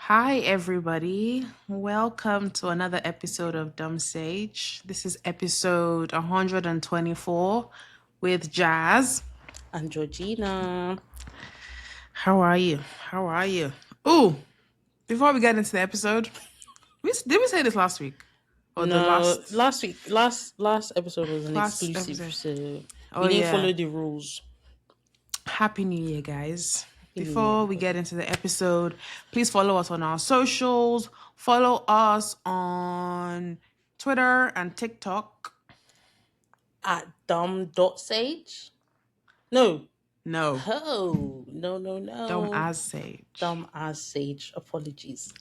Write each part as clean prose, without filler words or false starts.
Hi, everybody. Welcome to another episode of DUMBSAGE. This is episode 124 with Jazz. And Georgina. How are you? How are you? Oh, before we get into the episode, did we say this last week? Or the No, last last week, last episode was an last exclusive, episode? so Oh, we didn't yeah. follow the rules. Happy New Year, guys. Happy New Year, Before we get everybody. into the episode, please follow us on our socials. Follow us on Twitter and TikTok. At dumb.sage? No. No, Oh, no, Dumb no. as Sage. Dumb as sage. Apologies.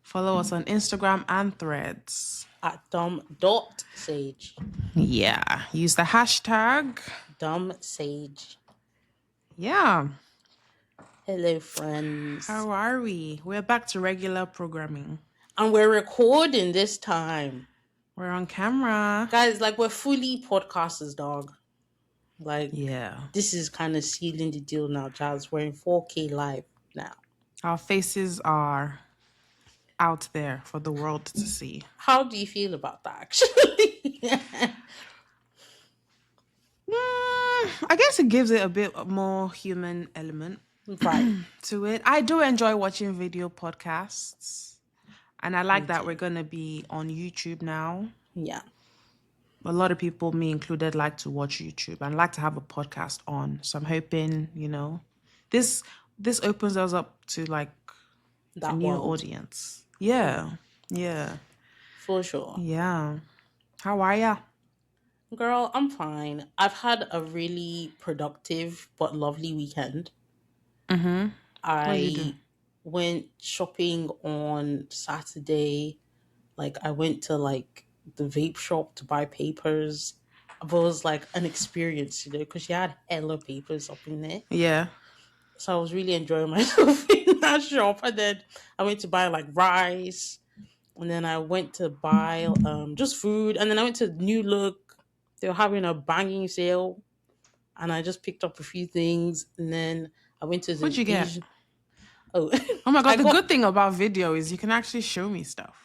Follow us on Instagram and Threads. At dumb.sage. Yeah, use the hashtag. Dumb sage. Yeah, Hello, friends. how are we? We're back to regular programming. And we're recording this time. We're on camera. Guys, like we're fully podcasters, dog. Like, Yeah, this is kind of sealing the deal now, Jazz. We're in 4K live now. our faces are out there for the world to see. How do you feel about that, actually? I guess it gives it a bit more human element Right. to it. I do enjoy watching video podcasts, and I like Me that too. we're going to be on YouTube now. Yeah. A lot of people, me included, like to watch YouTube and like to have a podcast on. So I'm hoping, this opens us up to like a That new world. audience. Yeah. For sure. Yeah. How are ya? Girl, I'm fine. I've had a really productive but lovely weekend. Mm-hmm. What did you do? I went shopping on Saturday. Like, I went to like the vape shop to buy papers. But it was like an experience, because she had hella papers up in there. Yeah. So I was really enjoying myself in that shop. And then I went to buy like rice. And then I went to buy just food. And then I went to New Look. They were having a banging sale. And I just picked up a few things. And then I went to What'd the you get? Asian. Oh, Oh my I God, the got. good thing about video is you can actually show me stuff.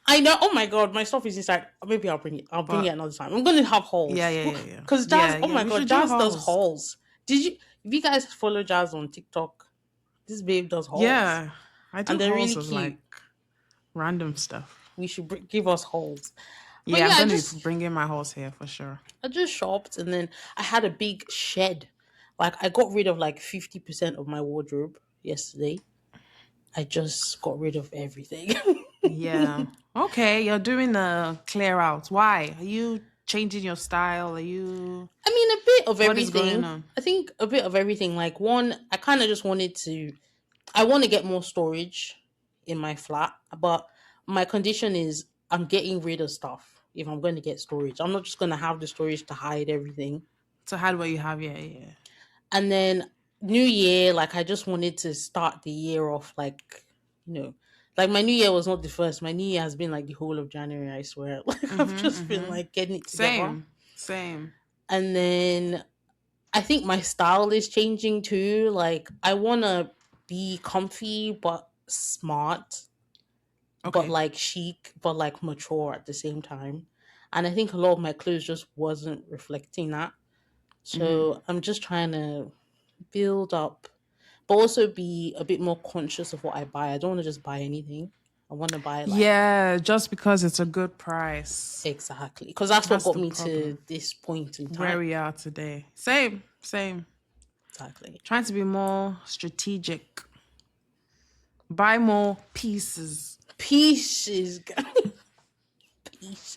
I know. Oh my God, my stuff is inside. Maybe I'll bring it. I'll bring it But another time. I'm going to have yeah, hauls. yeah, yeah, yeah. Because Jazz, Yeah, oh yeah. my We God, should do Jazz does hauls. hauls. If you guys follow Jazz on TikTok, this babe does hauls. Yeah. I do And they're hauls really of like cute. random stuff. We should give us hauls. But Yeah, yeah, I'm going to bring in my hauls here for sure. I just shopped, and then I had a big shed. Like, I got rid of like 50% of my wardrobe yesterday. I just got rid of everything. Yeah. Okay, you're doing a clear out. Why? Are you changing your style? Are you I mean, a bit of What is going everything. on? I think a bit of everything. Like, one, I kind of just I want to get more storage in my flat, but my condition is I'm getting rid of stuff if I'm going to get storage. I'm not just going to have the storage to hide everything. To hide what you have? Yeah, yeah. And then New Year, like, I just wanted to start the year off like, you know, like my New Year was not the first. My New Year has been like the whole of January, I swear. Like, I've just been like getting it together. Same. And then I think my style is changing too. Like, I want to be comfy but smart, but Okay. like chic, but like mature at the same time. And I think a lot of my clothes just wasn't reflecting that. So I'm just trying to build up, but also be a bit more conscious of what I buy. I don't want to just buy anything. I want to buy like Yeah, just because it's a good price. exactly, because that's what That's got the me to problem. this point in Where time. we are today. Same. Exactly. Trying to be more strategic. Buy more pieces. Pieces,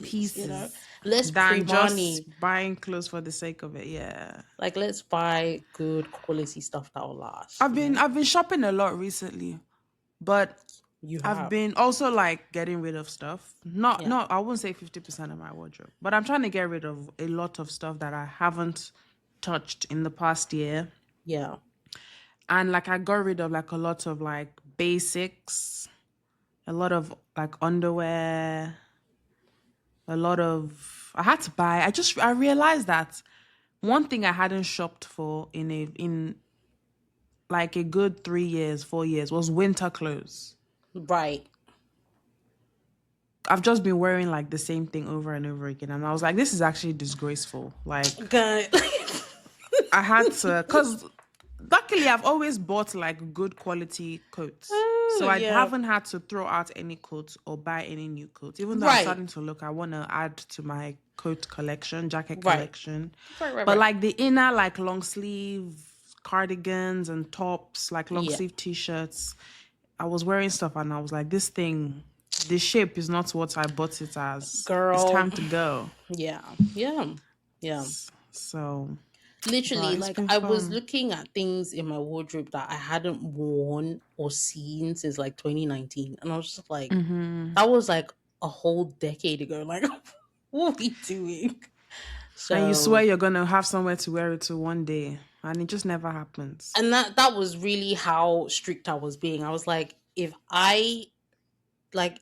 pieces. Less Than pre-money. just buying clothes for the sake of it. Yeah. Like, let's buy good quality stuff that will last. I've been shopping a lot recently, but You I've have. been also like getting rid of stuff. Not Yeah. not I wouldn't say 50% of my wardrobe, but I'm trying to get rid of a lot of stuff that I haven't touched in the past year. Yeah. And like I got rid of like a lot of like basics, a lot of like underwear, a lot of I had to buy. I realized that one thing I hadn't shopped for in like a good 3 years, 4 years was winter clothes. Right. I've just been wearing like the same thing over and over again. And I was like, this is actually disgraceful. Like, Good. I had to, because luckily I've always bought like good quality coats. Oh So I yeah. haven't had to throw out any coats or buy any new coats. Even though I'm Right. starting to look, I want to add to my coat collection, jacket Right. collection. Right. Right. But Right. like the inner, like long sleeve cardigans and tops, like long Yeah. sleeve t-shirts, I was wearing stuff and I was like, this thing, the shape is not what I bought it as. It's Girl. time to go. Yeah. Yeah. Yeah. So, Literally, but it's like been I was fun. looking at things in my wardrobe that I hadn't worn or seen since like 2019. And I was just like, that was like a whole decade ago. Like, what are we doing? And you swear So, you're gonna have somewhere to wear it to one day, and it just never happens. and that was really how strict I was being. I was like, like,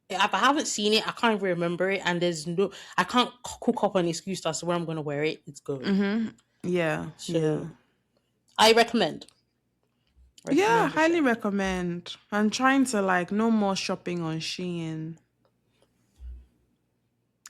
if I haven't seen it, I can't even remember it. And I can't cook up an excuse as to where I'm going to wear it. It's going. Yeah, yeah. So, I recommend. Yeah, Recommend the highly shop. recommend. I'm trying to like no more shopping on Shein.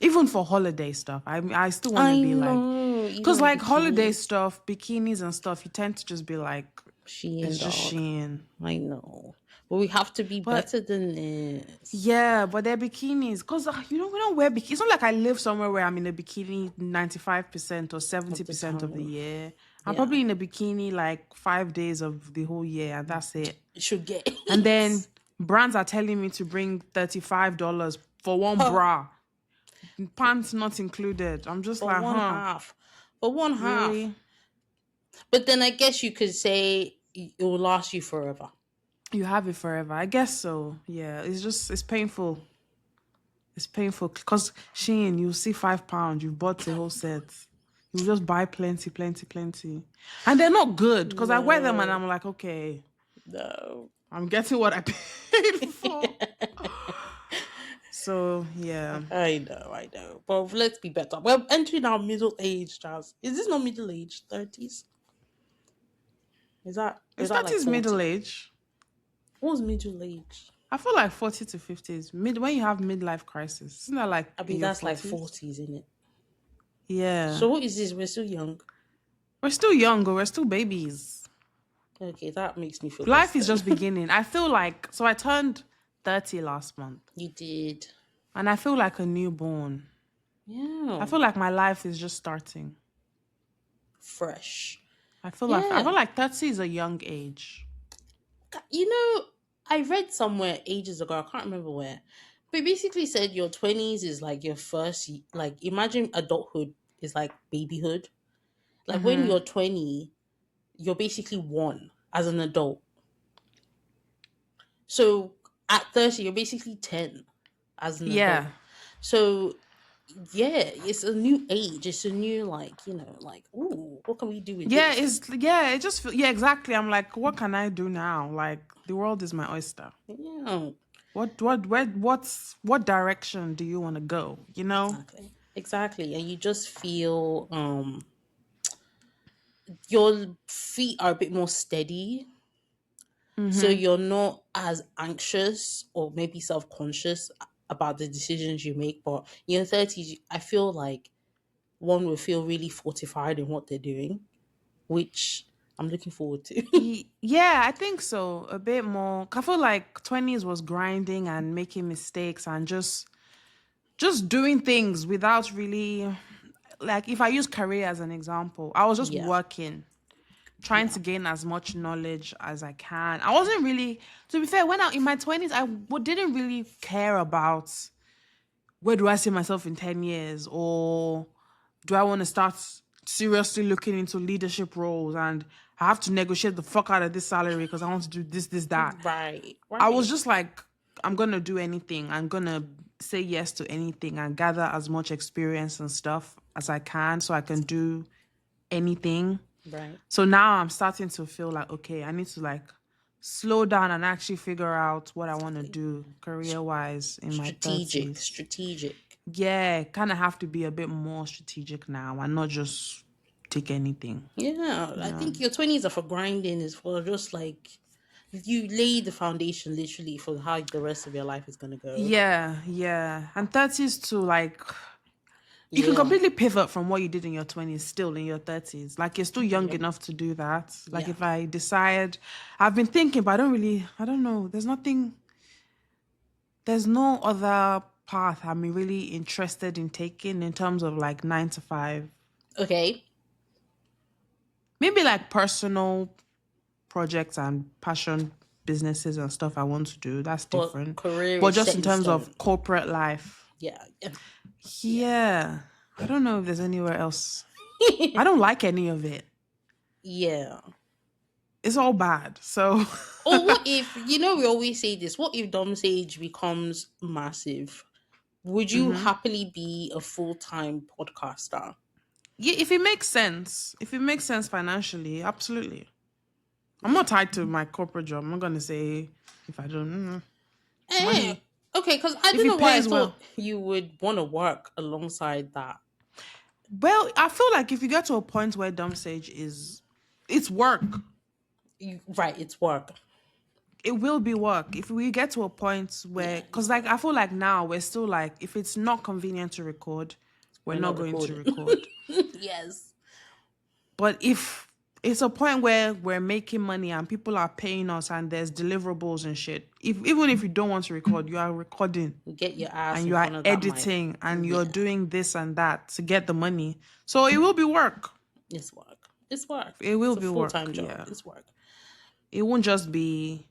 Even for holiday stuff. I still want to I be like, know. cause Even like holiday bikinis. stuff, bikinis and stuff, you tend to just be like, Shein it's just dog. Shein. I know. But we have to be But better than this. yeah, but they're bikinis. Cause we don't wear bikinis. It's not like I live somewhere where I'm in a bikini 95% or Of the 70% of the time. year. I'm Yeah. probably in a bikini like 5 days of the whole year, and that's it. It should get And it. then brands are telling me to bring $35 for one Huh, bra, pants not included. I'm just for like, one huh, half. For one half. really? But then I guess you could say it will last you forever. You have it forever. I guess so. Yeah, it's painful. It's painful because Shein, you see £5, you've bought the whole set. You just buy plenty, plenty, plenty. And they're not good because I wear them and No. I'm like, okay, No. I'm getting what I paid for. So, yeah. I know, I know. But let's be better. We're entering our middle age, Charles. Is this not middle age? 30s? Is It's that not like his middle 40? age. What's middle age? I feel like 40 to 50 is when you have midlife crisis. Isn't that like I in mean your that's like 40s? 40s, isn't it? Yeah. So what is this? We're still young. We're still young, or we're still babies. Okay, that makes me feel less Life is then. just beginning. I feel like, so I turned 30 last month, You did. and I feel like a newborn. I Yeah. feel like my life is just starting. Fresh. I Yeah. feel like 30 is a young age. You know, I read somewhere ages ago, I can't remember where, but it basically said your 20s is like your first, like, imagine adulthood is like babyhood. Like, when you're 20, you're basically one as an adult. So, at 30, you're basically 10 as an adult. Yeah. So, yeah, it's a new age. It's a new, like, like, ooh, what can we do with Yeah, this? it just feel, yeah, exactly. I'm like, what can I do now? Like the world is my oyster. Yeah, What direction do you want to go? You know? exactly. Exactly. And you just feel your feet are a bit more steady, so you're not as anxious or maybe self-conscious about the decisions you make. But in your 30s, I feel like one will feel really fortified in what they're doing, which I'm looking forward to. Yeah, I think so. A bit more. I feel like 20s was grinding and making mistakes and just doing things without really, like, if I use career as an example, I was just Yeah, working, trying yeah, to gain as much knowledge as I can. I wasn't really, to be fair, when I in my 20s, didn't really care about where do I see myself in 10 years, or do I want to start seriously looking into leadership roles and I have to negotiate the fuck out of this salary because I want to do this, that. right, I was right, just like, I'm going to do anything. I'm going to say yes to anything and gather as much experience and stuff as I can so I can do anything. right. So now I'm starting to feel like, okay, I need to like slow down and actually figure out what I want to do career wise in my Strategic, 30s. strategic. Yeah, kind of have to be a bit more strategic now and not just take anything. Yeah, I Yeah. think your 20s are for grinding, is for just like you lay the foundation literally for how the rest of your life is gonna go. Yeah, yeah. And 30s too, like you can Yeah, completely pivot from what you did in your 20s still in your 30s. Like you're still young yep, enough to do that. Like yeah. if I decide, I've been thinking, but I don't know. There's no other path I'm really interested in taking in terms of like 9 to 5. Okay, Maybe like personal projects and passion businesses and stuff I want to do. That's but different. career But is just set in in terms stone. of corporate life, Yeah, yeah, yeah. I don't know if there's anywhere else. I don't like any of it. yeah. It's all bad. So Or what if, we always say this, what if DUMBSAGE becomes massive? Would you happily be a full-time podcaster? yeah, if it makes sense financially, absolutely. I'm not tied to my corporate job. I'm not gonna say if I don't Eh, money. okay, because I If don't know it why I pays well. thought you would want to work alongside that. Well, I feel like if you get to a point where dump stage is it's work. Right, it's work. It will be work. If we get to a point where Yeah, because it's like work. I feel like now we're still like if it's not convenient to record, we're We're not not going to recording. record. Yes. But if it's a point where we're making money and people are paying us and there's deliverables and shit, if even if you don't want to record, you are recording Get your ass and in you are front of that mic. editing and you're Yeah, doing this and that to get the money. So it will be work. it's work. It's work. It will It's a be full work, time job. yeah. It's work. It won't just be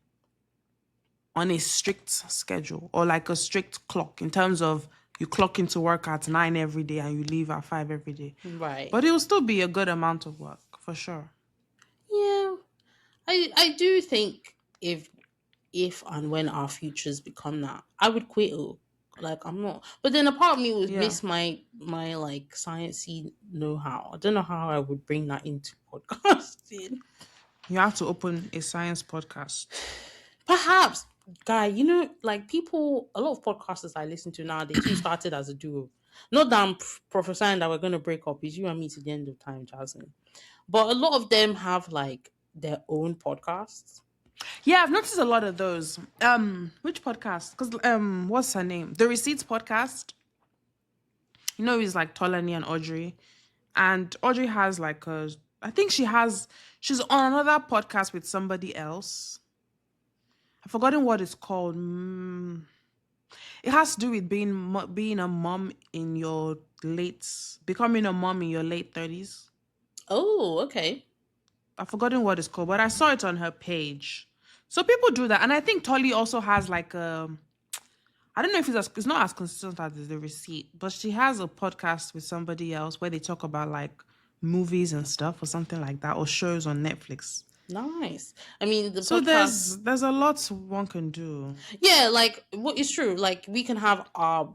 on a strict schedule or like a strict clock in terms of you clock into work at 9 every day and you leave at 5 every day. Right. But it will still be a good amount of work for sure. Yeah. I do think if and when our futures become that, I would quit. Like I'm not, but then a part of me would Yeah. miss my like sciencey know how. I don't know how I would bring that into podcasting. You have to open a science podcast. Perhaps, guy, like people, a lot of podcasters I listen to now, they too started as a duo. Not that I'm prophesying that we're going to break up. It's you and me to the end of time, Jasmine. But a lot of them have like their own podcasts. Yeah, I've noticed a lot of those. Which podcast? Because what's her name? The Receipts podcast. It's like Tolani and Audrey. And Audrey has like I think she's on another podcast with somebody else. I've forgotten what it's called. It has to do with being a mom in your becoming a mom in your late 30s. Oh, okay. I've forgotten what it's called, but I saw it on her page. So people do that, and I think Tolly also has like I don't know if it's not as consistent as the receipt, but she has a podcast with somebody else where they talk about like movies and stuff or something like that, or shows on Netflix. Nice. I mean, the So podcast. there's a lot one can do. Yeah, like what is true. Like we can have our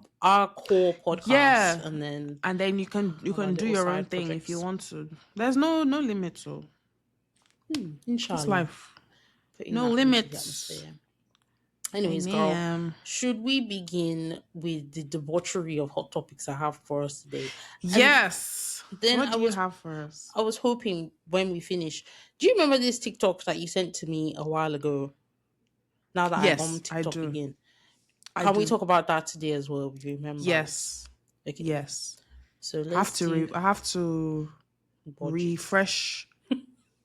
core podcast, Yeah, and then and then you have our can do little your own side thing if you projects. want to. There's no limit, so it's Inshallah, life. putting No that into the limits. atmosphere. Anyways, girl, Amen. should we begin with the debauchery of hot topics I have for us today? And Yes. then What do you have for us? I was hoping when we finish. Do you remember this TikTok that you sent to me a while ago? Now that I'm on Yes, I TikTok do. again, I can we do. talk about that today as well? You remember? Yes. Okay, Yes. so let's do I have to budget. refresh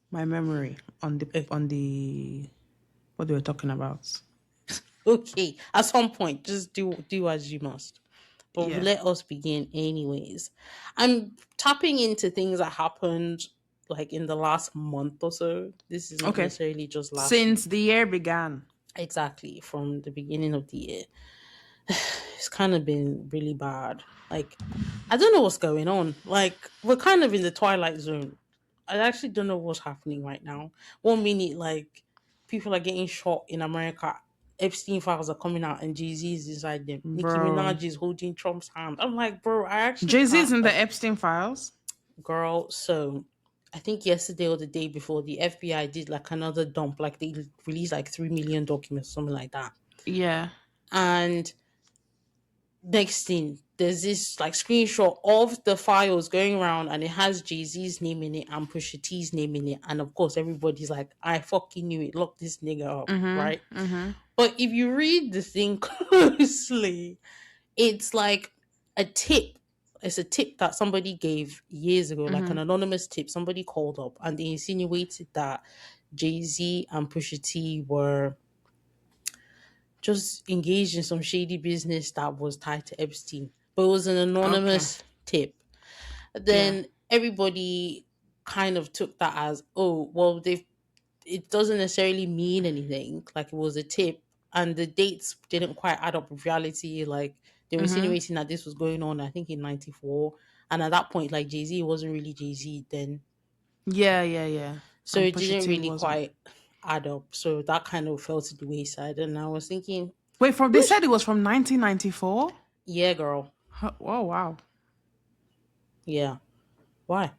my memory on the what they were talking about. Okay, at some point, just do as you must. But Yeah. let us begin, anyways. I'm tapping into things that happened like in the last month or so. This is not Okay. necessarily just last week. Since the year began. Exactly, from the beginning of the year. It's kind of been really bad. Like, I don't know what's going on. Like, we're kind of in the twilight zone. I actually don't know what's happening right now. 1 minute, like, people are getting shot in America. Epstein files are coming out and Jay-Z is inside them. Nicki Bro. Minaj is holding Trump's hand. I'm like, bro, I actually Jay-Z's can't, in the like, Epstein files. girl. So, I think yesterday or the day before, the FBI did like another dump. Like, they released like 3 million documents, something like that. Yeah. And next thing, there's this like screenshot of the files going around, and it has Jay-Z's name in it and Pusha T's name in it, and of course everybody's like, I fucking knew it, lock this nigga up, right? But if you read the thing closely, it's like a tip. It's a tip that somebody gave years ago, like an anonymous tip. Somebody called up and they insinuated that Jay-Z and Pusha T were just engaged in some shady business that was tied to Epstein. But it was an Okay. anonymous tip. Yeah. Then everybody kind of took that as, oh, well, they've it doesn't necessarily mean anything. Like it was a tip, and the dates didn't quite add up with reality. Like they were insinuating that this was going on, I think, in '94, and at that point, like Jay-Z wasn't really Jay-Z then, Yeah, yeah, yeah. so And it Pusha didn't T really wasn't. quite add up. So that kind of fell to the wayside. And I was thinking, Wait, from they said it was from 1994? yeah, girl, Oh, wow. yeah, why?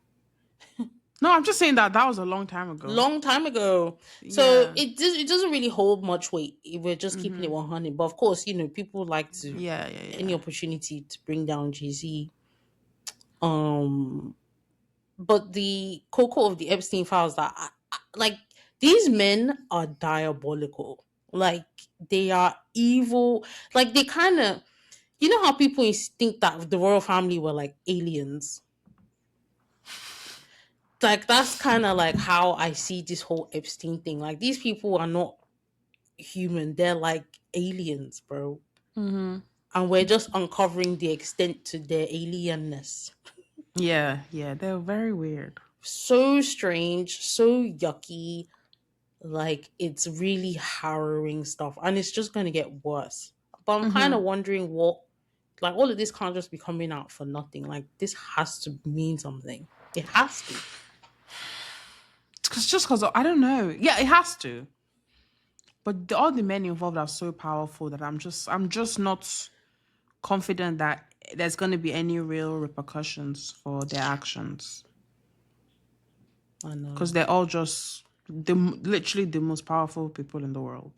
No, I'm just saying that that was a long time ago. Long time ago. So Yeah. it doesn't really hold much weight if we're just keeping it 100. But of course, people like to Yeah, yeah, any yeah. opportunity to bring down Jay-Z. Um, but the cocoa of the Epstein files that like these men are diabolical. Like they are evil. Like they kind of, how people think that the royal family were like aliens. Like that's kind of like how I see this whole Epstein thing. Like these people are not human; they're like aliens, bro. And we're just uncovering the extent to their alienness. Yeah, yeah. They're very weird. So strange, so yucky. Like it's really harrowing stuff, and it's just going to get worse. But I'm kind of wondering what, like, all of this can't just be coming out for nothing. Like this has to mean something. It has to. Just because I don't know. Yeah, it has to. But all the men involved are so powerful that I'm just not confident that there's going to be any real repercussions for their actions, I know. because they're all just literally the most powerful people in the world.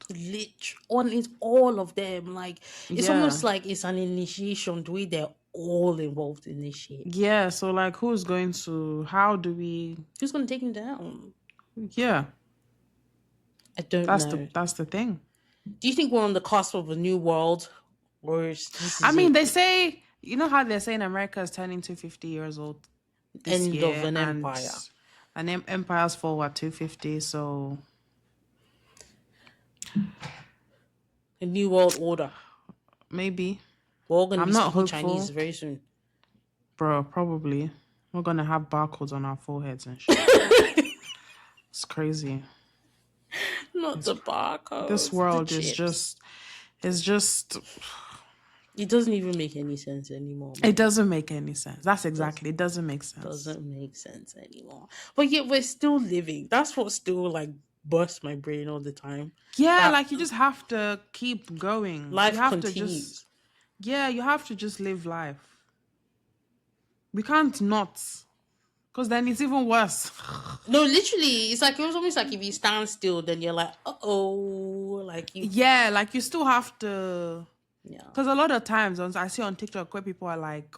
On it's all of them. Like it's almost Yeah. like it's an initiation the way they're all involved in this shit. Yeah, so like who's going to how do we Who's gonna take him down? yeah, I don't that's the know. that's the thing. Do you think we're on the cusp of a new world, or this I is mean, it? they say, you know how they're saying America is turning to 50 years old this End of year, an and empire, empire's fall at 250, so a new world order. maybe. We're all gonna I'm be not speaking Chinese hopeful, very soon. bro. Probably we're gonna have barcodes on our foreheads and shit. It's crazy. Not the This barcodes, the world chips. is just It doesn't even make any sense anymore, it man. doesn't make any sense. That's Does exactly, it doesn't make sense. doesn't make sense anymore. But yet we're still living. That's what still like busts my brain all the time. Yeah, That like you just have to keep going. You life have to just continues. yeah, you have to just live life. We can't not, because then it's even worse. No, literally, it was almost like if you stand still, then you're like, oh, like you, Yeah, like you still have to, yeah. because a lot of times I see on TikTok where people are like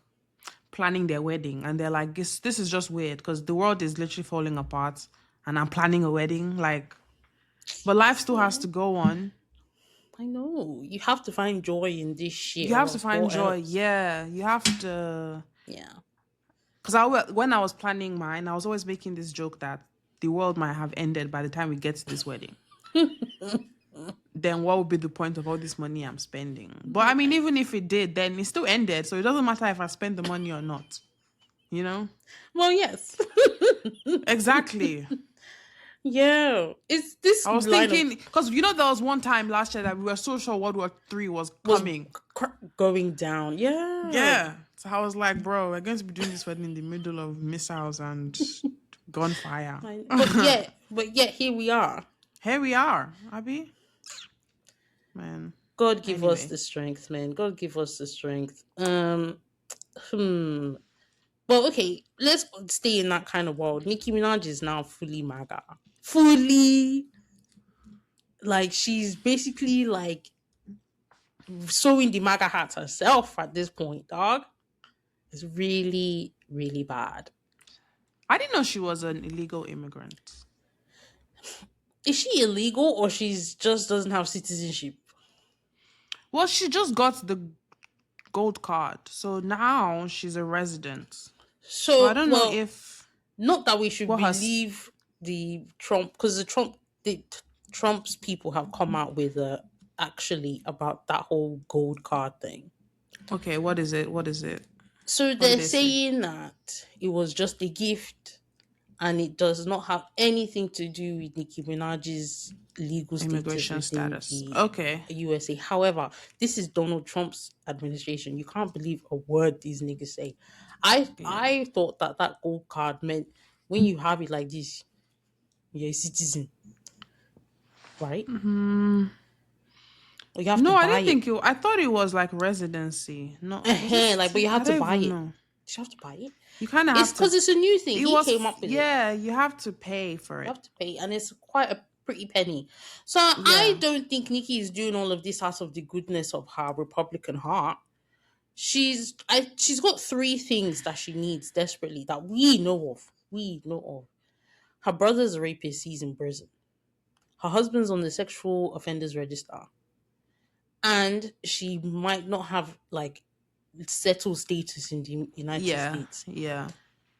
planning their wedding and they're like, this is just weird because the world is literally falling apart and I'm planning a wedding. Like, but life still has to go on. I know you have to find joy in this shit, You have or to find joy. else, Yeah, you have to. yeah. Because when I was planning mine, I was always making this joke that the world might have ended by the time we get to this wedding. Then what would be the point of all this money I'm spending? But I mean, even if it did, then it still ended. So it doesn't matter if I spend the money or not. You know? Well, yes, Exactly. yeah. It's this I was line of thinking, because there was one time last year that we were so sure World War III was was coming. going down. Yeah, Yeah. So I was like, bro, we're going to be doing this wedding in the middle of missiles and gunfire. But yet, here we are. Here we are, Abby. Man. God give us Anyway. the strength, man. God give us the strength. Well, okay, let's stay in that kind of world. Nicki Minaj is now fully MAGA. Fully, like, she's basically like sewing the MAGA hat herself at this point, dog. It's really, really bad. I didn't know she was an illegal immigrant. Is she illegal or she's just doesn't have citizenship? Well, she just got the gold card, so now she's a resident. So I So, don't know well, if not that we should what her. believe the Trump, because Trump's people have come out with actually about that whole gold card thing. Okay, what is it? What is it? So What did they're they say? saying that it was just a gift and it does not have anything to do with Nicki Minaj's legal status Immigration within status. the Okay. USA. However, this is Donald Trump's administration. You can't believe a word these niggas say. Yeah. I thought that that gold card meant when you have it like this, you're a citizen, right? Or you have to No, I buy didn't it. think it. I thought it was like residency. No, was Like, it? but you I have to don't buy even it. know. You have to buy it. You kind of It's have to. because it's a new thing. It He was, came up with it. yeah. You have to pay for You it. have to pay, and it's quite a pretty penny. So I Yeah. don't think Nikki is doing all of this out of the goodness of her Republican heart. She's got three things that she needs desperately that we know of. We know of. Her brother's a rapist, he's in prison. Her husband's on the sexual offenders register. And she might not have like settled status in the United Yeah. States. Yeah.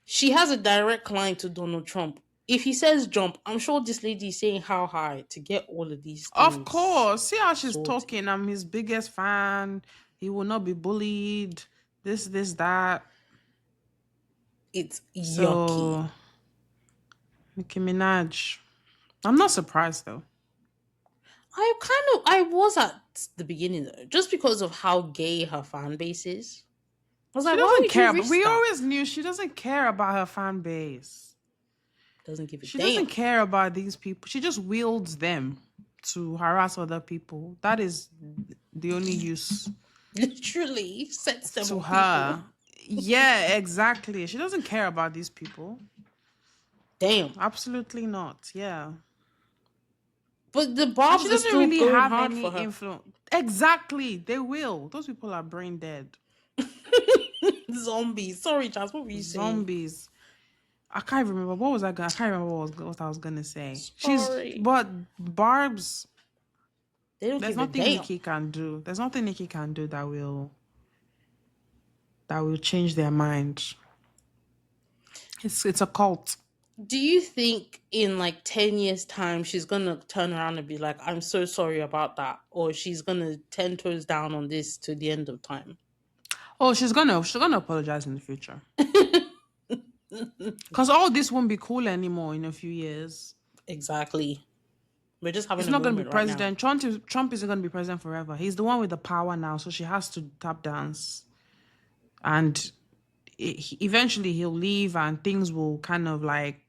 She has a direct line to Donald Trump. If he says jump, I'm sure this lady is saying how high to get all of these Of things course. See how she's sorted. talking. I'm his biggest fan. He will not be bullied. This, that. It's yucky. So, Nicki Minaj. I'm not surprised though. I was at the beginning though, just because of how gay her fan base is. I was She like, why doesn't would you care. But risk we that? always knew she doesn't care about her fan base. Doesn't give a She damn. doesn't care about these people. She just wields them to harass other people. That is the only use Literally sets them to on people. her. Yeah, exactly. She doesn't care about these people. Damn. Absolutely not. Yeah. But the And Bobs she are doesn't still really going have hard any for her. influence. Exactly. They will. Those people are brain dead. Zombies. Sorry, Chaz, what were you saying? Zombies. I can't remember. What was I going to I can't remember what I was going to say. Sorry. But Barb's, They don't there's give a nothing damn. Nikki can do. There's nothing Nikki can do that will change their mind. It's a cult. Do you think in like 10 years' time she's gonna turn around and be like, I'm so sorry about that? Or she's gonna 10 toes down on this to the end of time? Oh, she's gonna apologize in the future. Because all this won't be cool anymore in a few years. Exactly. We're just having He's a not going to moment be right now. president. Trump isn't going to be president forever. He's the one with the power now, so she has to tap dance. And eventually he'll leave, and things will kind of like.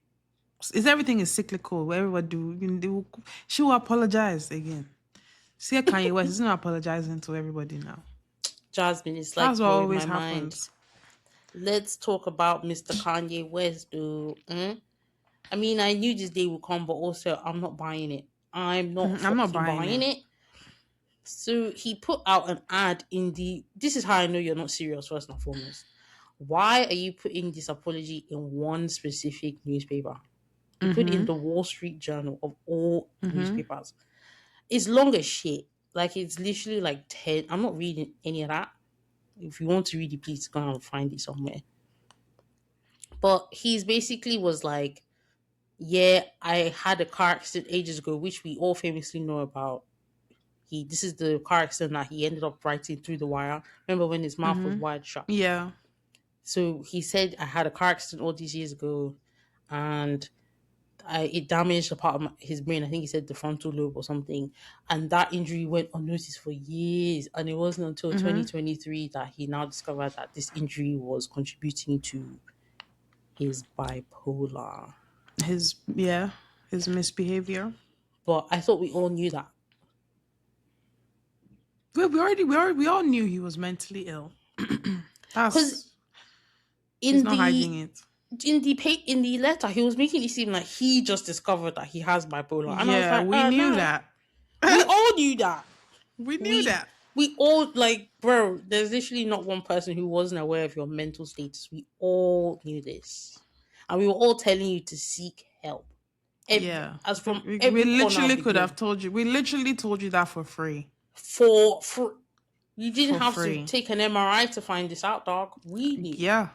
Everything is cyclical. Where everybody she will apologize again. See, Kanye West is not apologizing to everybody now. Jasmine, it's like That's what blowing my always mind. happens. Let's talk about Mr. Kanye West, dude. I mean, I knew this day would come, but also I'm not buying it. I'm not buying it. So he put out an ad in this is how I know you're not serious, first and foremost. Why are you putting this apology in one specific newspaper? You put it in the Wall Street Journal of all newspapers. It's long as shit. Like, it's literally like 10. I'm not reading any of that. If you want to read it, please go and find it somewhere. But he's basically was like, yeah, I had a car accident ages ago, which we all famously know about. This is the car accident that he ended up writing through the wire. Remember when his mouth was wide shut? Yeah. So he said, I had a car accident all these years ago, and it damaged a part of his brain. I think he said the frontal lobe or something. And that injury went unnoticed for years. And it wasn't until 2023 that he now discovered that this injury was contributing to his bipolar. His misbehavior. But I thought we all knew that. We all knew he was mentally ill. That's he's not hiding it. In the letter, he was making it seem like he just discovered that he has bipolar. And I was like, we knew that. We all knew that. We knew that. We all like, bro. There's literally not one person who wasn't aware of your mental status. We all knew this, and we were all telling you to seek help. Yeah. As from We every corner of literally the could have globe. told you. We literally told you that for free. For you didn't For have to free. take an MRI to find this out, dog. We knew. Yeah.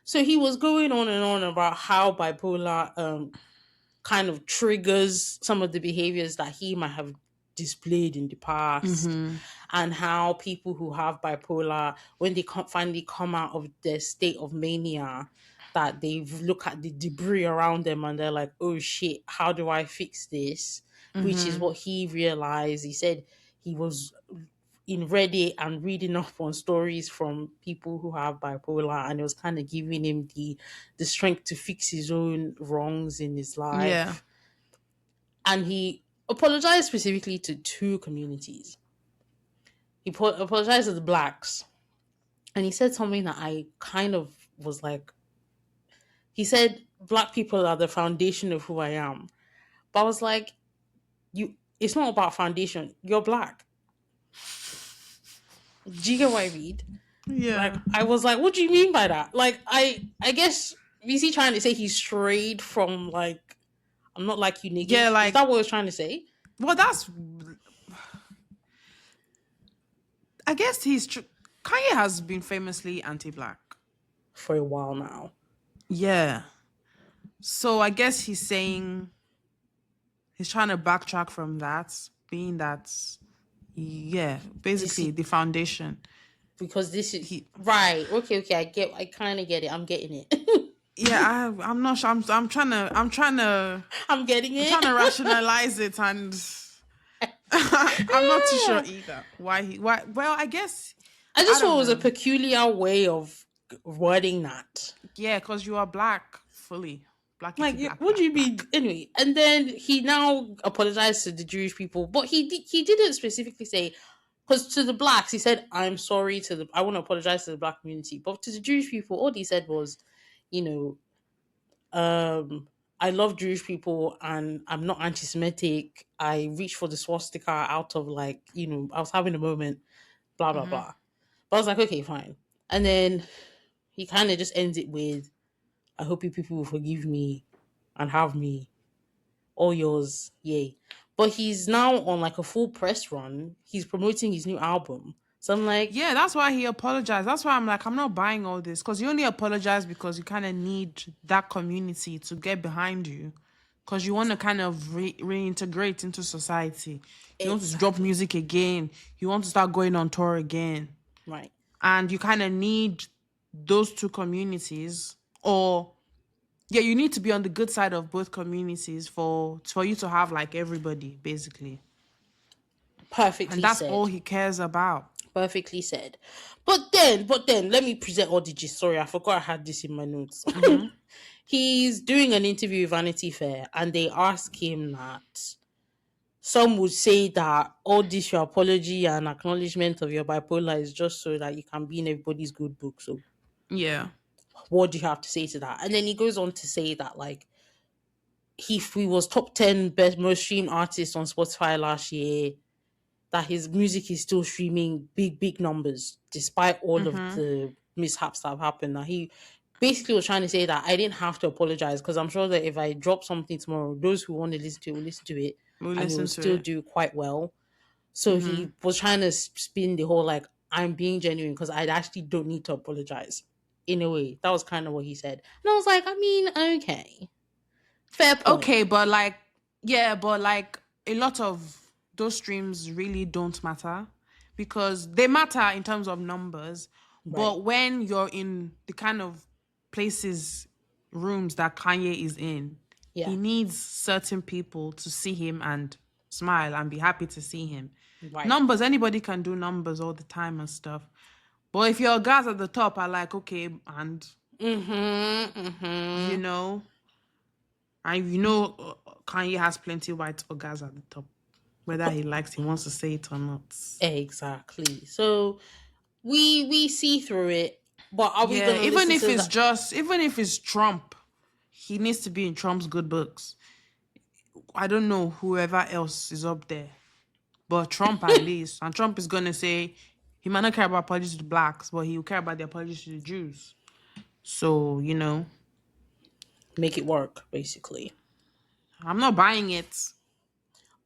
So he was going on and on about how bipolar kind of triggers some of the behaviors that he might have displayed in the past, Mm-hmm. and how people who have bipolar, when they finally come out of their state of mania, that they look at the debris around them and they're like, oh shit, how do I fix this? Which is Mm-hmm. what he realized. He said he was in Reddit and reading up on stories from people who have bipolar, and it was kind of giving him the strength to fix his own wrongs in his Yeah. life. And he apologized specifically to two communities. He apologized to the blacks, and he said something that I kind of was like, he said black people are the foundation of who I am. But I was like, you it's not about foundation. You're black. Do you get what I mean? Like, Yeah. I was like, what do you mean by that? Like, I guess is he trying to say he's strayed from, like, I'm not like you Yeah, niggas? Is like, that what he was trying to say? well, I guess Kanye has been famously anti-black. For a while now. Yeah. So I guess he's trying to backtrack from that, being that, yeah, This basically is the foundation. because this is He, right. Okay, I kind of get it. I'm getting it. yeah, I'm not sure. I'm getting I'm trying it. to rationalize it, and I'm not too sure either. Why? Well, I guess I I just thought don't it was a know. peculiar way of wording that. Yeah, because you are black fully, Like, blackity black, what do black, you mean? black. Anyway, and then he now apologized to the Jewish people, but he didn't specifically say, because to the blacks he said, "I'm sorry to I want to apologize to the black community," but to the Jewish people, all he said was, you know, I love Jewish people and I'm not anti-Semitic. I reached for the swastika out of, like, I was having a moment, blah blah Mm-hmm. blah. But I was like, okay, fine. And then he kind of just ends it with, I hope you people will forgive me and have me. All yours, yay. But he's now on like a full press run. He's promoting his new album. So I'm like, Yeah, that's why he apologized. That's why I'm like, I'm not buying all this because you only apologize because you kind of need that community to get behind you because you want to kind of reintegrate into society. You want to drop exactly. music again. You want to start going on tour again. Right. And you kind of need those two communities, or yeah, you need to be on the good side of both communities for you to have like everybody basically. And Perfectly that's all said. he cares about. Perfectly said. But then, let me present all the gist. Sorry, I forgot I had this in my notes. Mm-hmm. He's doing an interview with Vanity Fair, and they ask him that some would say that all this your apology and acknowledgement of your bipolar is just so that you can be in everybody's good book. So Yeah. what do you have to say to that? And then he goes on to say that, like, he was top 10 best most streamed artist on Spotify last year, that his music is still streaming big numbers despite all of Mm-hmm. the mishaps that have happened. That he basically was trying to say that I didn't have to apologize, because I'm sure that if I drop something tomorrow, those who want to listen to it will listen to it, We'll and it will listen to still it. do quite well. So Mm-hmm. he was trying to spin the whole, like, I'm being genuine because I actually don't need to apologize. In a way, that was kind of what he said, and I was like, I mean, okay, fair point. Okay, but like, yeah, but like a lot of those streams really don't matter because they matter in terms of numbers. Right. But when you're in the kind of places, rooms that Kanye is in, he Yeah. needs certain people to see him and smile and be happy to see him. Right. Numbers, anybody can do numbers all the time and stuff. But if your guys at the top are like, okay, and Mm-hmm. you Mm-hmm. know, Kanye has plenty white orgas at the top. Whether he likes, he wants to say it or not. Exactly. So we see through it, but are we Yeah, gonna listen to that? even if it's Trump, he needs to be in Trump's good books. I don't know whoever else is up there. but Trump at least. And Trump is going to say he might not care about apologies to the blacks, but he'll care about the apologies to the Jews. So, Make it work, basically. I'm not buying it.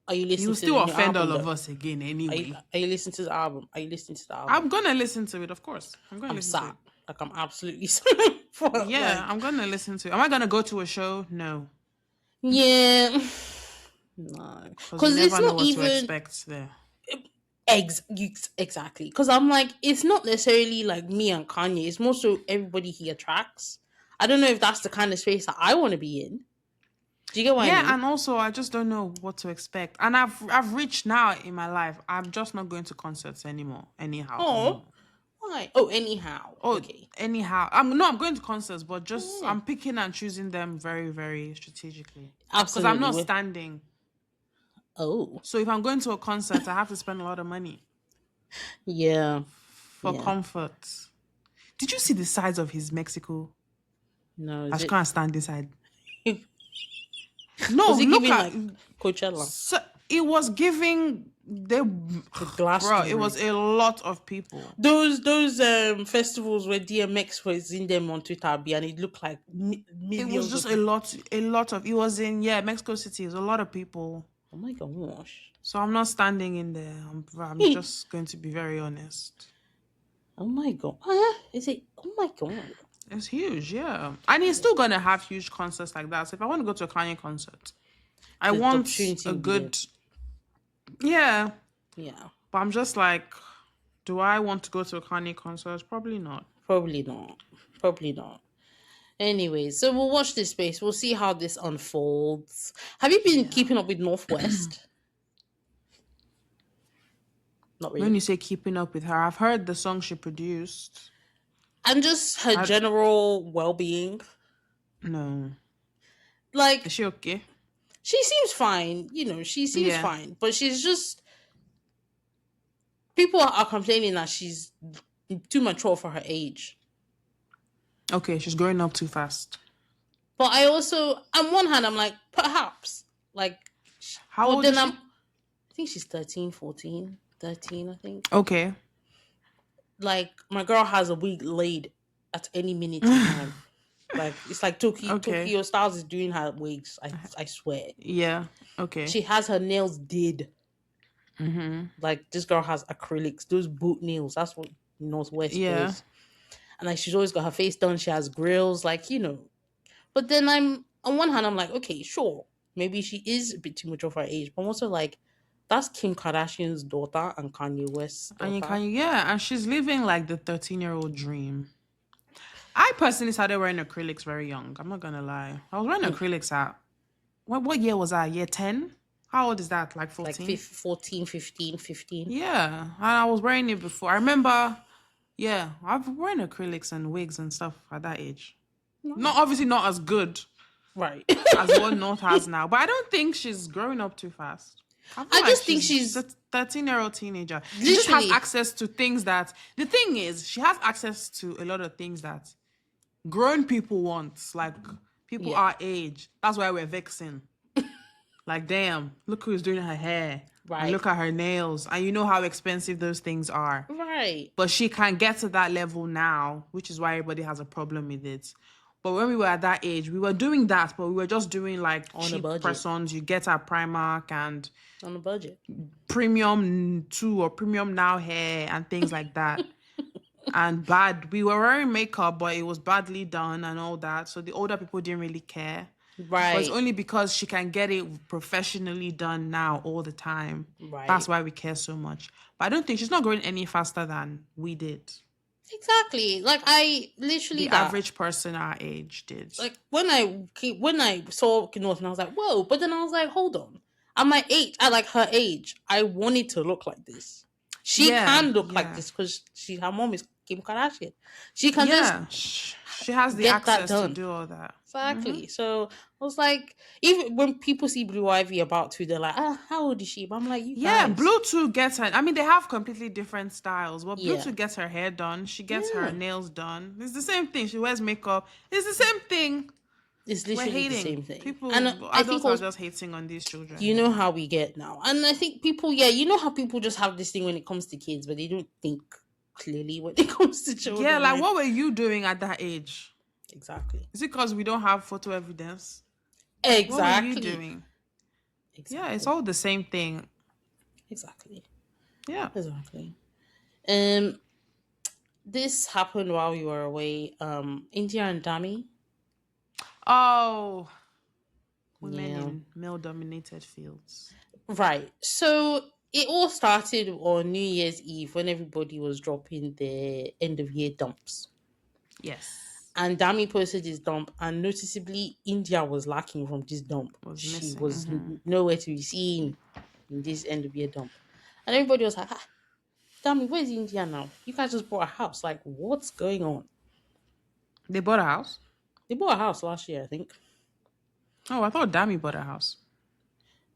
Are you He listening will to still the new offend album all of though? us again anyway. Are you listening to the album? Are you listening to the album? I'm going to listen to it, of course. I'm going to I'm listen to sad. it. Like I'm absolutely sad. For, Yeah, like, I'm going to listen to it. Am I going to go to a show? No. yeah. No. Because you Because it's never know not what to even expect there. exactly. Because I'm like, it's not necessarily like me and Kanye. It's more so everybody he attracts. I don't know if that's the kind of space that I want to be in. Do you get what I Yeah, mean? and also I just don't know what to expect. And I've reached now in my life. I'm just not going to concerts anymore. Oh, Anyhow. why? Oh, anyhow. Oh, Okay. anyhow. I'm going to concerts, but just Yeah. I'm picking and choosing them very, very strategically. Because I'm Absolutely. not standing. Oh, So if I'm going to a concert, I have to spend a lot of money yeah. for Yeah. comfort. Did you see the size of his Mexico? No, I is just it? can't stand this side. No, Was it look giving at like Coachella? so it was giving the The bro, it was Glastonbury. a lot of people. Those festivals where DMX was in them on Twitter, and it looked like It was millions just of people. a lot of it was in Mexico City. It was a lot of people. Oh my gosh. So I'm not standing in there. I'm Hey, just going to be very honest. oh my god. Is it? Oh my god. It's huge, yeah. And he's still gonna have huge concerts like that. So if I want to go to a Kanye concert, I The want opportunity a will be there. good yeah. Yeah. But I'm just like, do I want to go to a Kanye concert? Probably not. Probably not. Probably not. Anyway, so we'll watch this space. We'll see how this unfolds. Have you been Yeah. keeping up with Northwest? Not When really. you say keeping up with her, I've heard the song she produced. And just her I general well-being. no. Is Like, she okay? she seems fine. She seems Yeah. fine. But she's just... People are complaining that she's too mature for her age. Okay, she's growing up too fast. But I also... On one hand, I'm like, perhaps. Like... How But old then is she? I think she's 13, 14. 13, I think. Okay. Like, my girl has a wig laid at any minute in time. Like, it's like Okay. Tokyo Styles is doing her wigs. I swear. Yeah. Okay. She has her nails did. Mm-hmm. Like, this girl has acrylics, those boot nails. That's what Northwest Yeah. does. And like, she's always got her face done. She has grills, But then on one hand, I'm like, okay, sure, maybe she is a bit too mature for her age. But I'm also like, that's Kim Kardashian's daughter and Kanye West's daughter. And and she's living like the 13-year-old dream. I personally started wearing acrylics very young. I'm not gonna lie. I was wearing acrylics at what year was I? Year 10? How old is that? Like 14? Like 14, 15, 15. Yeah. And I was wearing it before. I remember, yeah, I've worn acrylics and wigs and stuff at that age. Not obviously not as good Right. as what North has now, but I don't think she's growing up too fast. I just think she's a 13-year-old teenager. She just has literally access to things that the thing is, she has access to a lot of things that grown people want, like people Yeah. our age. That's why we're vexing. Like, damn, look who's doing her hair. Right. And look at her nails. And you know how expensive those things are. right. But she can get to that level now, which is why everybody has a problem with it. But when we were at that age, we were doing that, but we were just doing like On a cheap budget. press-ons. You get our Primark and On a budget. premium 2 or premium now hair and things like that. And we were wearing makeup, but it was badly done and all that. So the older people didn't really care. Right. But it's only because she can get it professionally done now all the time. Right. That's why we care so much. But I don't think she's not growing any faster than we did. Exactly. Like, I literally The average person our age did. Like, when I saw North, and I was like, whoa. But then I was like, hold on. At my age, at like her age, I wanted to look like this. She can look like this because her mom is Kim Kardashian. She can just she has the get that access to done. do all that. Exactly. So I was like, even when people see Blue Ivy about to, they're like, how old is she? But I'm like, you guys. Blue 2 gets her. I mean, they have completely different styles. But Blue Yeah. 2 gets her hair done. She gets Yeah. her nails done. It's the same thing. She wears makeup. It's the same thing. It's We're literally the hating. same thing. And People, I think adults are also, just hating on these children you know now. how we get now. And I think people, yeah, you know how people just have this thing when it comes to kids, but they don't think clearly when it comes to Yeah, children. like Like, what were you doing at that age? exactly. Is it because we don't have photo evidence? What were you Exactly. doing? Yeah, it's Exactly. all the same thing. Exactly. Yeah. Exactly. Um, this happened while you were away. India and Dami. Oh, women Yeah. in male-dominated fields. Right. So it all started on New Year's Eve when everybody was dropping their end of year dumps. Yes, And Dami posted his dump, and noticeably, India was lacking from this dump. was She missing. was nowhere to be seen in this end of year dump. And everybody was like, ah, Dami, where's India now? You guys just bought a house. Like, what's going on? They bought a house. They bought a house last year, I think. Oh, I thought Dami bought a house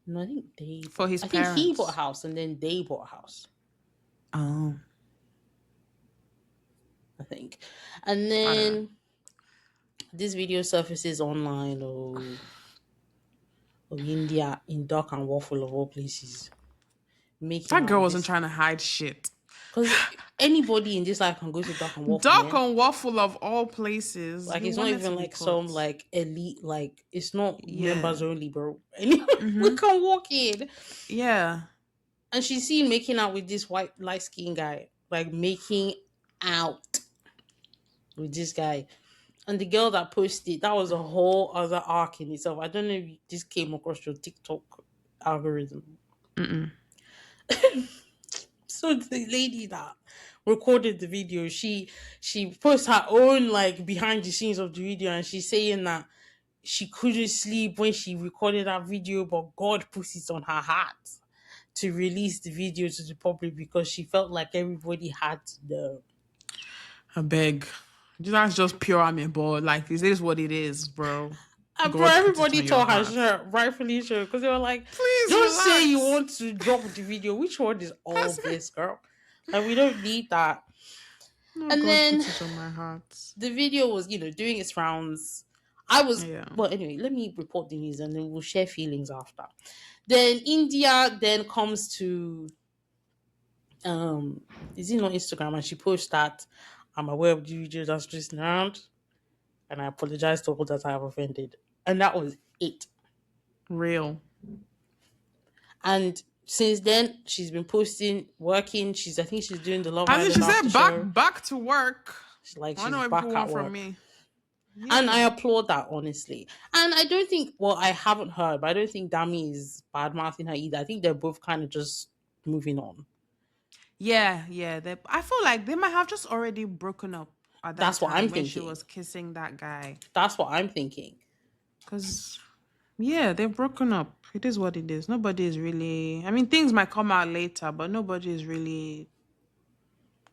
No, I think they for bought, his I think he bought a parents. house and then they bought a house, Oh, I think. And I don't know. then this video surfaces online of India in Dark and Waffle of all places, making That out girl with wasn't this. trying to hide shit. Because anybody in this life can go to Dark and Waffle, Duck man. and waffle of all places. Like, You it's not wanted to even be like caught. some like elite, like it's not Yeah. members only, bro. Anyone we can walk in. Yeah. And she's seen making out with this white light skinned guy, like making out with this guy. And the girl that posted, that was a whole other arc in itself. I don't know if this came across your TikTok algorithm. Mm-mm. So the lady that recorded the video, she posts her own like behind the scenes of the video, and she's saying that she couldn't sleep when she recorded that video, but God put it on her heart to release the video to the public because she felt like everybody had the. I beg. That's just pure amebo. Like, is this what it is, bro? And bro, God put it everybody on your tore her heart. shirt, rightfully so, because they were like, Please "Don't say you relax. want to drop the video. Which one is all That's this, girl? Like, we don't need that." no, And God then put it on my heart. the video was, doing its rounds. I was Yeah. well. Anyway, let me report the news, and then we'll share feelings after. Then India then comes to is it on Instagram, and she posts that I'm aware of the video that's just around, and I apologize to all that I have offended, and that was it. Real. And since then, she's been posting, working. I think she's doing the Love As in, she Island after said, show. back to work. I know She's what people back at want from work. me. And I Yeah. applaud that, honestly. And I don't think, well, I haven't heard, but I don't think Dami is bad mouthing her either. I think they're both kind of just moving on. Yeah, yeah. I feel like they might have just already broken up at that That's what I'm time when she thinking. was kissing that guy. That's what I'm thinking. Because, yeah, they've broken up. It is what it is. Nobody is really. I mean, things might come out later, but nobody is really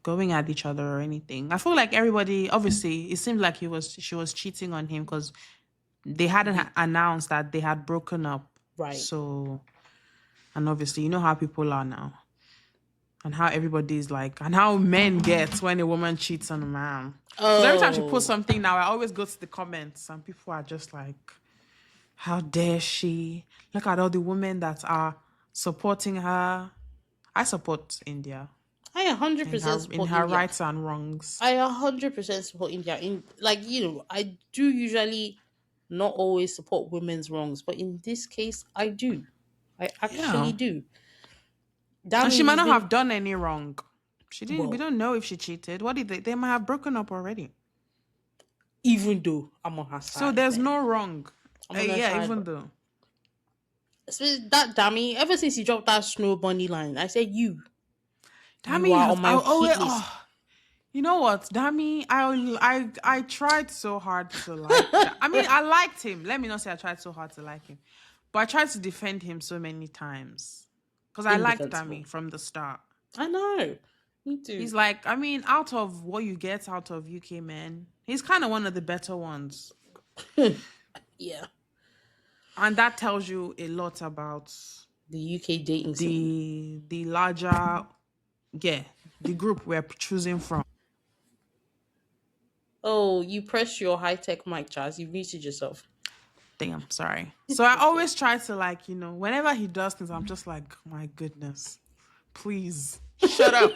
going at each other or anything. I feel like everybody, obviously, it seemed like she was cheating on him because they hadn't announced that they had broken up. Right. So, and obviously, you know how people are now. And how everybody's like, and how men get when a woman cheats on a man. Because every time she posts something now, I always go to the comments and people are just like, how dare she? Look at all the women that are supporting her. I support India I 100% in support her India. rights and wrongs. I 100% support India. I do usually not always support women's wrongs, but in this case, I do. I actually Yeah. do. And she Dami might has not been, have done any wrong. She didn't. We well, don't know if she cheated. What did they might have broken up already. even though I'm on her side. So there's man. no wrong. I'm on her Yeah, side, even but though. that Dami, ever since he dropped that snow bunny line, I said you Dami are has on my hit list. You know what, Dami? I tried so hard to like. I mean, I liked him. Let me not say I tried so hard to like him, but I tried to defend him so many times because I liked Indefensible. Dami from the start. I know. Me too. He's like, I mean, out of what you get out of UK men, he's kind of one of the better ones, Yeah. and that tells you a lot about The UK dating scene. the larger, the group we're choosing from. Oh, you pressed your high-tech mic, Chaz. You've muted yourself. Damn, sorry. So I always try to like, whenever he does things, I'm just like, my goodness, please shut up.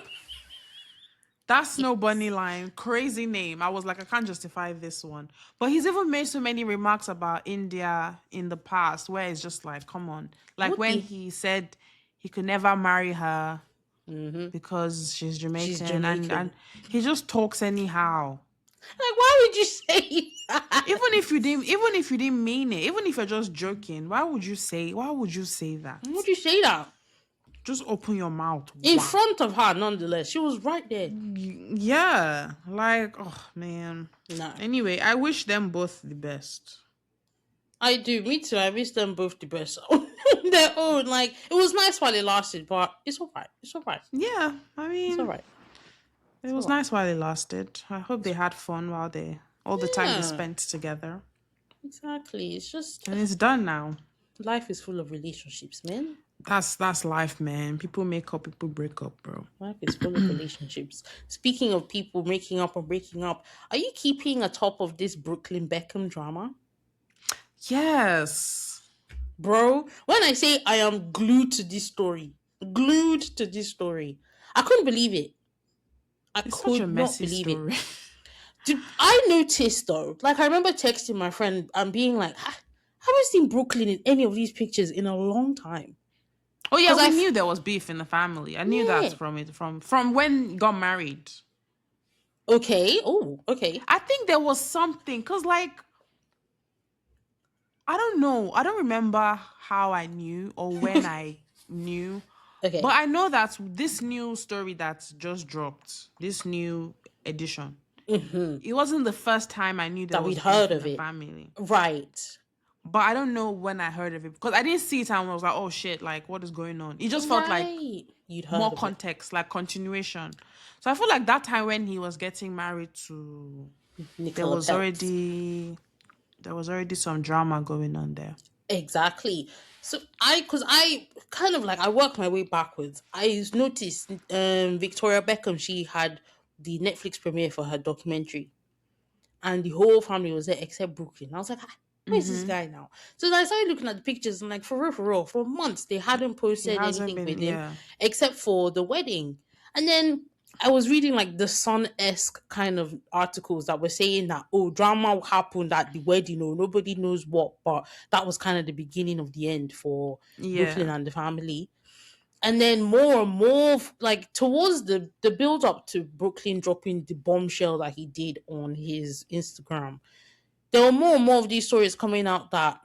That Snow Bunny line, crazy name. I was like, I can't justify this one. But he's even made so many remarks about India in the past where it's just like, come on. Like What when the? he said he could never marry her Mm-hmm. because she's She's Jamaican and Jamaican. he just talks anyhow. Like, why would you say that? Even if you didn't mean it, even if you're just joking, why would you say that? Why would you say that? Just open your mouth. In Wow. front of her, nonetheless. She was right there. Yeah. Like, oh man. No. Anyway, I wish them both the best. I do. Me too. I wish them both the best on their own. Like, it was nice while it lasted, but it's alright. It's alright. Yeah, I It's mean, alright. it It's was alright. nice while it lasted. I hope they had fun while all the time they Yeah, spent together. exactly. It's just And it's done now. life is full of relationships, man. That's life, man. People make up, people break up, bro. Life is full of relationships. Speaking of people making up and breaking up, are you keeping atop of this Brooklyn Beckham drama? Yes. Bro, when I say I am glued to this story, I couldn't believe it. I It's such a could not messy believe it. story. I noticed though, like I remember texting my friend and being like, I haven't seen Brooklyn in any of these pictures in a long time. Oh yeah, Because we knew there was beef in the family. I knew that yeah. from when he got married. Okay. Oh, okay. I think there was something because like I don't know. I don't remember how I knew or when I knew. Okay. But I know that this new story that just dropped, this new edition, it wasn't the first time I knew there That was we'd beef heard in of the it. family. Right. But I don't know when I heard of it because I didn't see it and I was like, oh shit, like what is going on? It just felt like Right. You'd heard more of it. context, like continuation. So I feel like that time when he was getting married to, there Nicola was Peltz. already some drama going on there. Exactly. So because I kind of like I worked my way backwards. I noticed Victoria Beckham, she had the Netflix premiere for her documentary, and the whole family was there except Brooklyn. I was like, who is this guy now? So I started looking at the pictures and like for real, for months they hadn't He posted hasn't anything been, with him yeah. except for the wedding. And then I was reading like the Sun-esque kind of articles that were saying that drama happened at the wedding, or nobody knows what, but that was kind of the beginning of the end for Brooklyn Yeah. and the family. And then more and more like towards the build up to Brooklyn dropping the bombshell that he did on his Instagram, there were more and more of these stories coming out that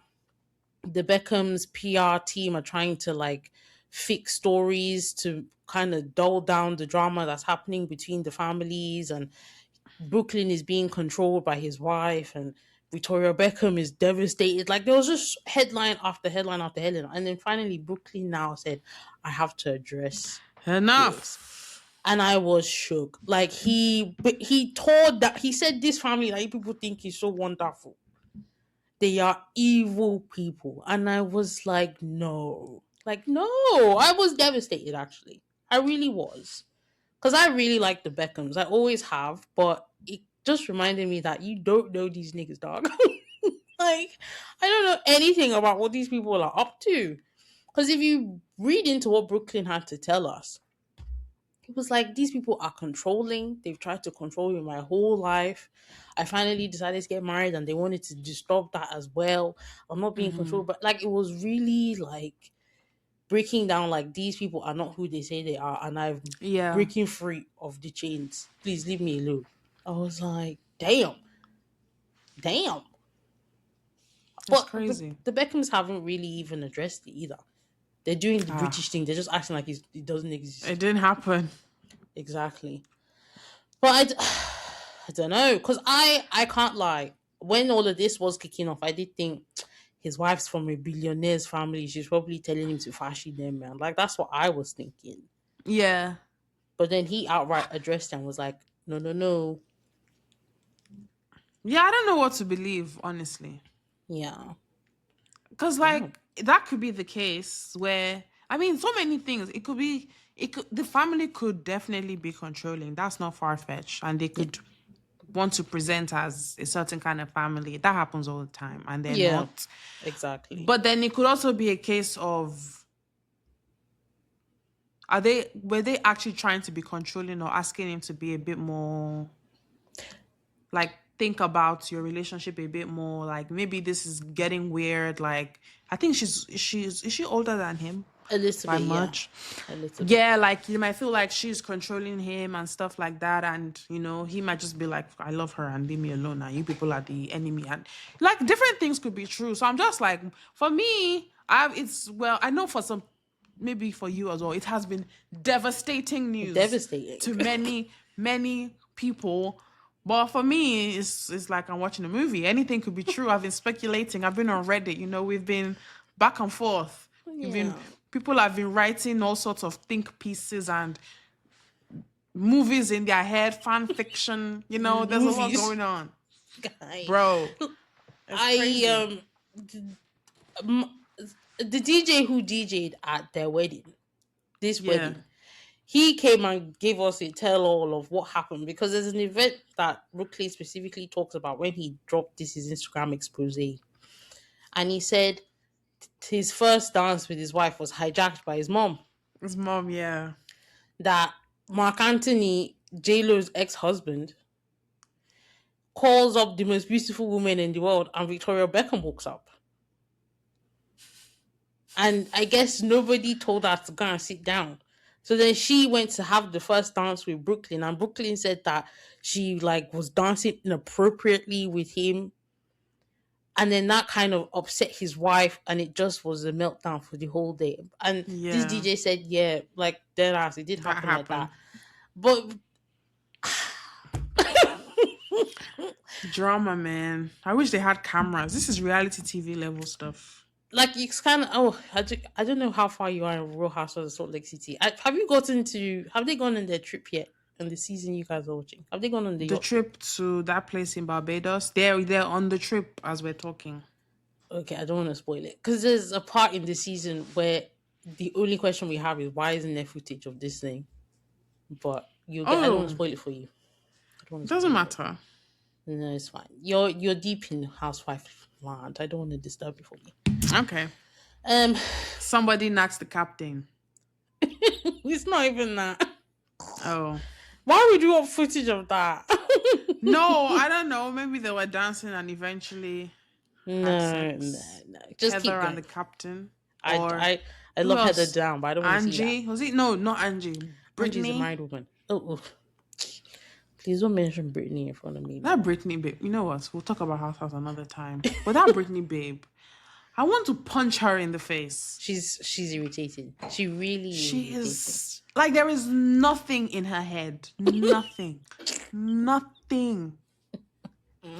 the Beckham's PR team are trying to like fix stories to kind of dull down the drama that's happening between the families, and Brooklyn is being controlled by his wife, and Victoria Beckham is devastated. Like there was just headline after headline after headline, and then finally Brooklyn now said, "I have to address this." Enough. And I was shook. Like he told that he said this family that people think is so wonderful, they are evil people. And I was like, no. Like, no. I was devastated actually. I really was. Because I really like the Beckhams. I always have, but it just reminded me that you don't know these niggas, dog. Like, I don't know anything about what these people are up to. Because if you read into what Brooklyn had to tell us, it was like these people are controlling. They've tried to control me my whole life. I finally decided to get married and they wanted to disrupt that as well. I'm not being controlled, but like it was really like breaking down like these people are not who they say they are, and I'm Yeah. breaking free of the chains. Please leave me alone. I was like, damn, damn. It's But crazy. the Beckhams haven't really even addressed it either. They're doing the Ah, British thing. They're just acting like it doesn't it exist. didn't happen. Exactly. But I don't know, because I can't lie. When all of this was kicking off, I did think his wife's from a billionaire's family. She's probably telling him to fashion them, man. Like that's what I was thinking. Yeah. But then he outright addressed and was like, "No, no, no, Yeah, I don't know what to believe, honestly. yeah, Because yeah, like that could be the case where I mean so many things. The family could definitely be controlling. That's not far fetched. And they yeah, could want to present as a certain kind of family. That happens all the time, and they're Yeah, not. exactly. But then it could also be a case of, were they actually trying to be controlling or asking him to be a bit more, like, think about your relationship a bit more, like maybe this is getting weird, like I think is she older than him A little by bit, yeah. much? A little bit. Yeah, like you might feel like she's controlling him and stuff like that, and he might just be like, I love her and leave me alone, and you people are the enemy, and like different things could be true. So I'm just like, for me, I know for some, maybe for you as well, it has been devastating news Devastating. to many people. But for me, it's like I'm watching a movie. Anything could be true. I've been speculating. I've been on Reddit. We've been back and forth. We've been Yeah. People have been writing all sorts of think pieces and movies in their head, fan fiction. There's a lot Movies. going on, Guy. bro. It's crazy. I m- the DJ who DJ'd at their wedding, this Yeah, wedding, he came and gave us a tell all of what happened, because there's an event that Brooklyn specifically talks about when he dropped his Instagram expose, and he said his first dance with his wife was hijacked by his mom. his mom. Yeah, That Mark Anthony, J-Lo's ex-husband, calls up the most beautiful woman in the world, and Victoria Beckham walks up. And I guess nobody told her to go and sit down. So then she went to have the first dance with Brooklyn, and Brooklyn said that she was dancing inappropriately with him. And then that kind of upset his wife, and it just was a meltdown for the whole day. And this yeah, DJ said, yeah, like dead ass, it did that happen like happened. that. But Drama, man. I wish they had cameras. This is reality TV level stuff. like it's kind of I don't know how far you are in Real Housewives of Salt Lake City. Have they gone on their trip yet? In the season you guys are watching, have they gone on the The yacht? trip to that place in Barbados, they're on the trip as we're talking. Okay, I don't want to spoil it, because there's a part in the season where the only question we have is, why isn't there footage of this thing? But you'll get. I don't want to Oh, spoil it for you. I don't want it to doesn't spoil it. matter. No, it's fine. You're deep in housewife land. I don't want to disturb you for me. Okay. Um, Somebody knocks the captain. it's not even that. Oh. Why would you want footage of that? No, I don't know. Maybe they were dancing and eventually had No. sex. Just keep Heather going. and the captain. Or I who love Heather else? down, but I don't want to see that. Angie. Was it? No, not Angie. Angie's a Brittany. married woman. Oh. Please don't mention Brittany in front of me. That Brittany babe. You know what? We'll talk about House another time. But that Brittany babe, I want to punch her in the face. She's irritating. She really She irritating. is like, there is nothing in her head. Nothing. Nothing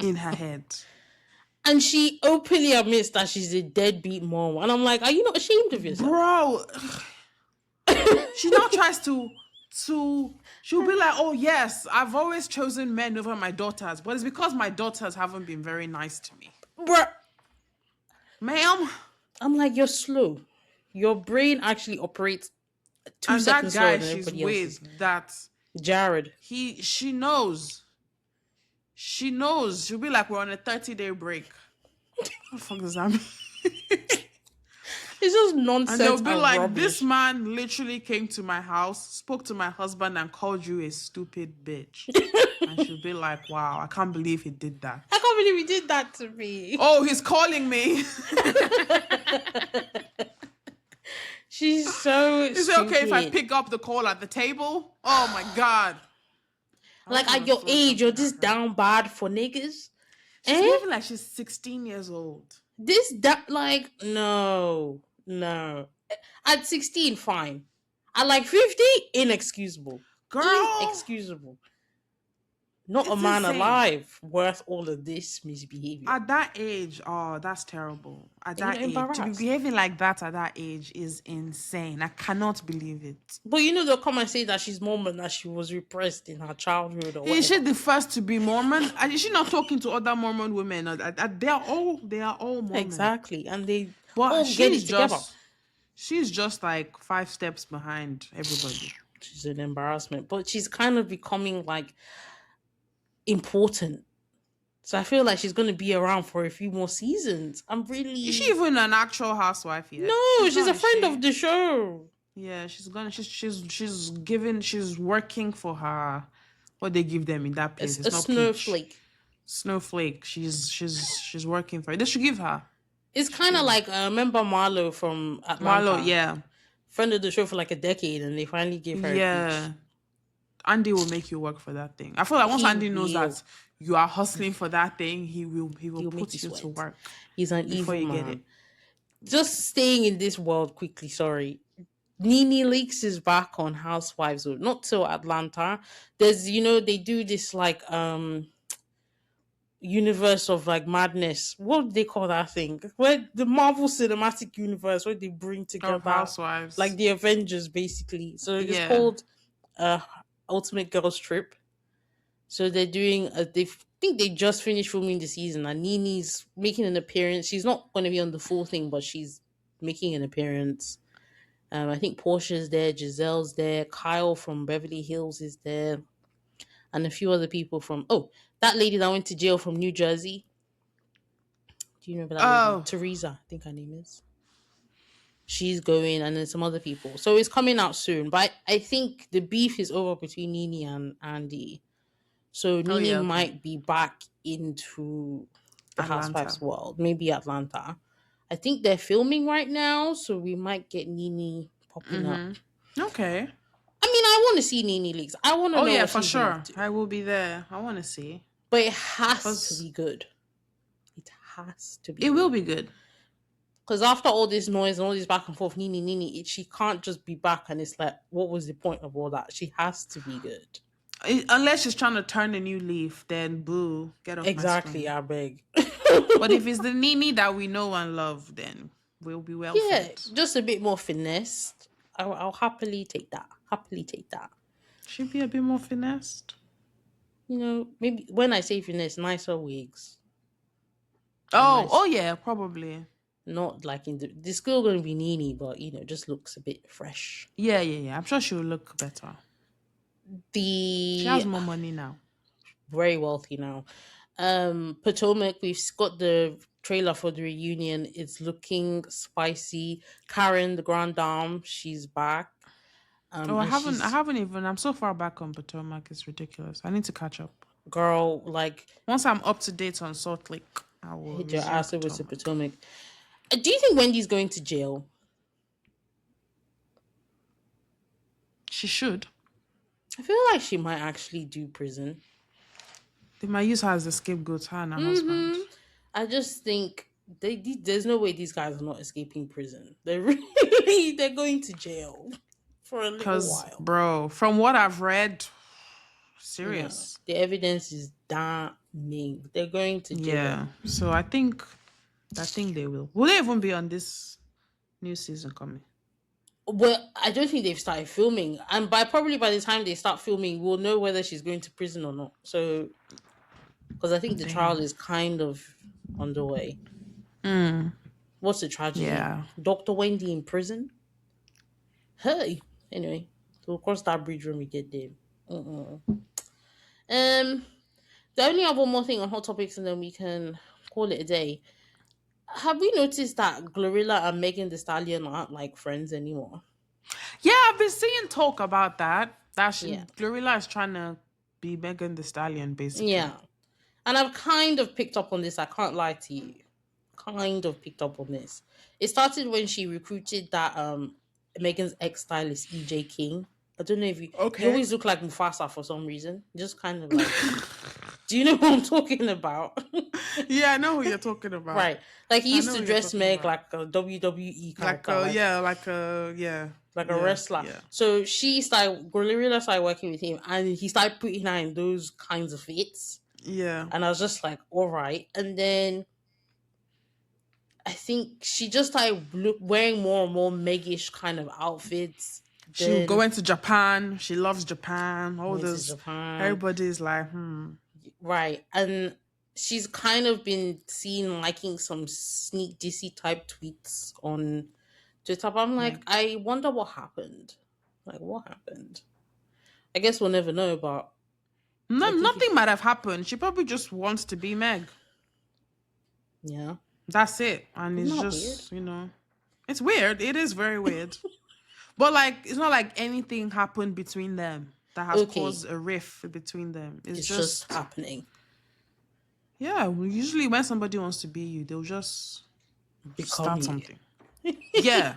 in her head. And she openly admits that she's a deadbeat mom. And I'm like, are you not ashamed of yourself? Bro. She now tries to she'll be like, oh yes, I've always chosen men over my daughters, but it's because my daughters haven't been very nice to me. Bruh. Ma'am. I'm like, you're slow. Your brain actually operates 2 And that seconds slower guy than she's everybody else's. with, that Jared. she knows. She knows. She'll be like, we're on a 30-day break. What the fuck does that mean? It's just nonsense. And they'll be like, rubbish. this man literally came to my house, spoke to my husband, and called you a stupid bitch. And she'll be like, wow, I can't believe he did that. I can't believe he did that to me. Oh, he's calling me. She's so Is it okay if I pick up the call at the table? Oh my God. Like, at your age, you're this down bad for niggas? She's living like she's 16 years old. No. At 16, fine. At like 50, inexcusable. Girl. Inexcusable. Not It's a man insane. alive worth all of this misbehavior. At that age, oh, that's terrible. At that age, to be embarrassed. behaving like that at that age is insane. I cannot believe it. But they'll come and say that she's Mormon, that she was repressed in her childhood or whatever. Is she the first to be Mormon? And is she not talking to other Mormon women? They are all Mormon. Exactly. And they But all get it together. she's just like 5 steps behind everybody. She's an embarrassment. But she's kind of becoming like important. So I feel like she's going to be around for a few more seasons. I'm Is she really even an actual housewife yet? no. She's She's a not, is friend of she? the show. Yeah, she's working for her. What they give them in that place? It's It's a not peach. snowflake. Snowflake. She's working for it. They should give her. It's They should kind of give her. like remember Marlo from Marlo, Atlanta, yeah. friend of the show for like a decade, and they finally gave her a peach. Yeah. Andy will make you work for that thing. I feel like once He Andy knows will. that you are hustling for that thing, he will He'll make you put you to sweat. work He's an before evil you get it. man. Just staying in this world quickly. Sorry, Nene Leakes is back on Housewives. Not till Atlanta. There's they do this like universe of like madness. What do they call that thing? Where the Marvel Cinematic Universe, where they bring Of together like housewives. the Avengers, basically. So it's Yeah. called Ultimate Girls Trip. So they're doing. They think they just finished filming the season, and Nini's making an appearance. She's not going to be on the full thing, but she's making an appearance. I think Portia's there, Giselle's there, Kyle from Beverly Hills is there, and a few other people from. Oh, that lady that went to jail from New Jersey. Do you remember that lady? Oh. Teresa, I think her name is. She's going, and then some other people. So it's coming out soon. But I think the beef is over between Nini and Andy. So Oh Nini yeah, okay. might be back into the Atlanta. Housewives world, maybe Atlanta. I think they're filming right now, so we might get Nini popping up. Okay. I mean, I want to see Nini Leaks. I want to Oh know yeah, what for she's been up sure. to. I will be there. I want to see. But it has to Cause be good. It has to be it will good. be good. Because after all this noise and all this back and forth, she can't just be back and it's like, what was the point of all that? She has to be good. Unless she's trying to turn a new leaf, then boo, get off my Exactly, screen. I beg. But if it's the Nini that we know and love, then we'll be well Yeah, fed. just a bit more finessed. I'll happily take that. Happily take that. Should be a bit more finessed. Maybe when I say finesse, nicer wigs. And Oh nice, yeah, probably. not like the still going to be Nini, but just looks a bit fresh. Yeah. I'm sure she'll look better. She has The more money now. very wealthy now. Potomac, we've got the trailer for the reunion. It's looking spicy. Karen, the grand dame, she's back. Oh, I And haven't. I she's haven't even. I'm so far back on Potomac. It's ridiculous. I need to catch up. girl, like Once I'm up to date on Salt Lake, I will hit your resume ass over to Potomac. Potomac. Do you think Wendy's going to jail? She should. I feel like she might actually do prison. They might use her as a scapegoat, her and her husband. I just think there's no way these guys are not escaping prison. They're going to jail for a little Cause, while. bro, from what I've read, Yeah, serious. the evidence is damning. They're going to jail. Yeah. So I think they will. Will they even be on this new season coming? Well, I don't think they've started filming, and probably by the time they start filming, we'll know whether she's going to prison or not. So, because I think the trial Damn. is kind of underway. What's the tragedy? Yeah. Dr. Wendy in prison? Hey. Anyway, so we'll cross that bridge when we get there. The only other one more thing on Hot Topics and then we can call it a day. Have we noticed that Glorilla and Megan Thee Stallion aren't like friends anymore? Yeah, I've been seeing talk about that. Yeah. Glorilla is trying to be Megan Thee Stallion, basically. Yeah. And I've kind of picked up on this, I can't lie to you. Kind of picked up on this. It started when she recruited that Megan's ex-stylist EJ King. I don't know if you always look like Mufasa for some reason. Just kind of like do you know what I'm talking about? Yeah, I know who you're talking about. Right. Like he used know to who you're dress talking Meg about. like a WWE Like character. Like a wrestler. Yeah. So Glorilla started working with him and he started putting her in those kinds of fits. Yeah. And I was just like, all right. And then I think she just started wearing more and more Meg-ish kind of outfits. She go into Japan. She loves Japan. All Went to this. Japan. Everybody's like, Right. And she's kind of been seen liking some sneak dissy type tweets on Twitter. But I'm like, I wonder what happened. Like, what happened? I guess we'll never know, but No, I think nothing might have happened. She probably just wants to be Meg. yeah. That's it. And Isn't it's that weird? just, it's weird. It is very weird. But like, it's not like anything happened between them that has Okay. caused a rift between them. It's It's just just, happening. yeah, usually when somebody wants to be you, they'll just Become start you. something. Yeah.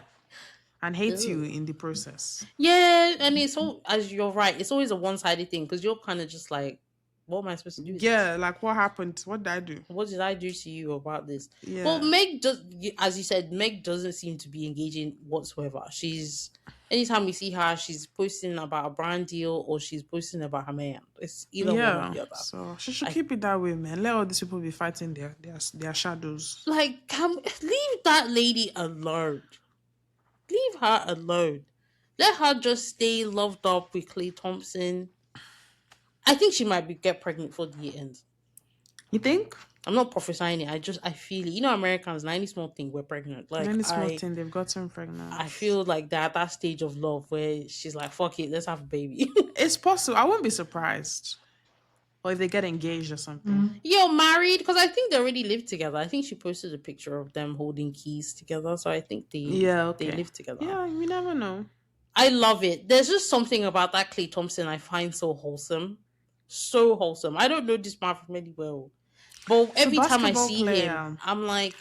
And hate you Ew. in the process. Yeah, and it's all as you're right. It's always a one-sided thing because you're kind of just like, what am I supposed to do with this? Yeah, like what happened? What did I do? What did I do to you about this? Well, Yeah. Meg does, as you said, Meg doesn't seem to be engaging whatsoever. She's anytime we see her, she's posting about a brand deal or she's posting about her man. It's either one or Yeah. the other. So she should Like, keep it that way, man. Let all these people be fighting their shadows. leave that lady alone. Leave her alone. Let her just stay loved up with Clay Thompson. I think she might get pregnant before the year ends. You think? I'm not prophesying it. I feel it. You know, Americans, 90 small thing, we're pregnant. Like Any small thing, they've gotten pregnant. I feel like that stage of love where she's like, fuck it, let's have a baby. It's possible. I wouldn't be surprised. Or if they get engaged or something. You're married? Because I think they already live together. I think she posted a picture of them holding keys together. So I think Yeah, okay. they live together. Yeah, you never know. I love it. There's just something about that Clay Thompson I find so wholesome. So wholesome. I don't know this man from anywhere. But every time I see him, I'm like,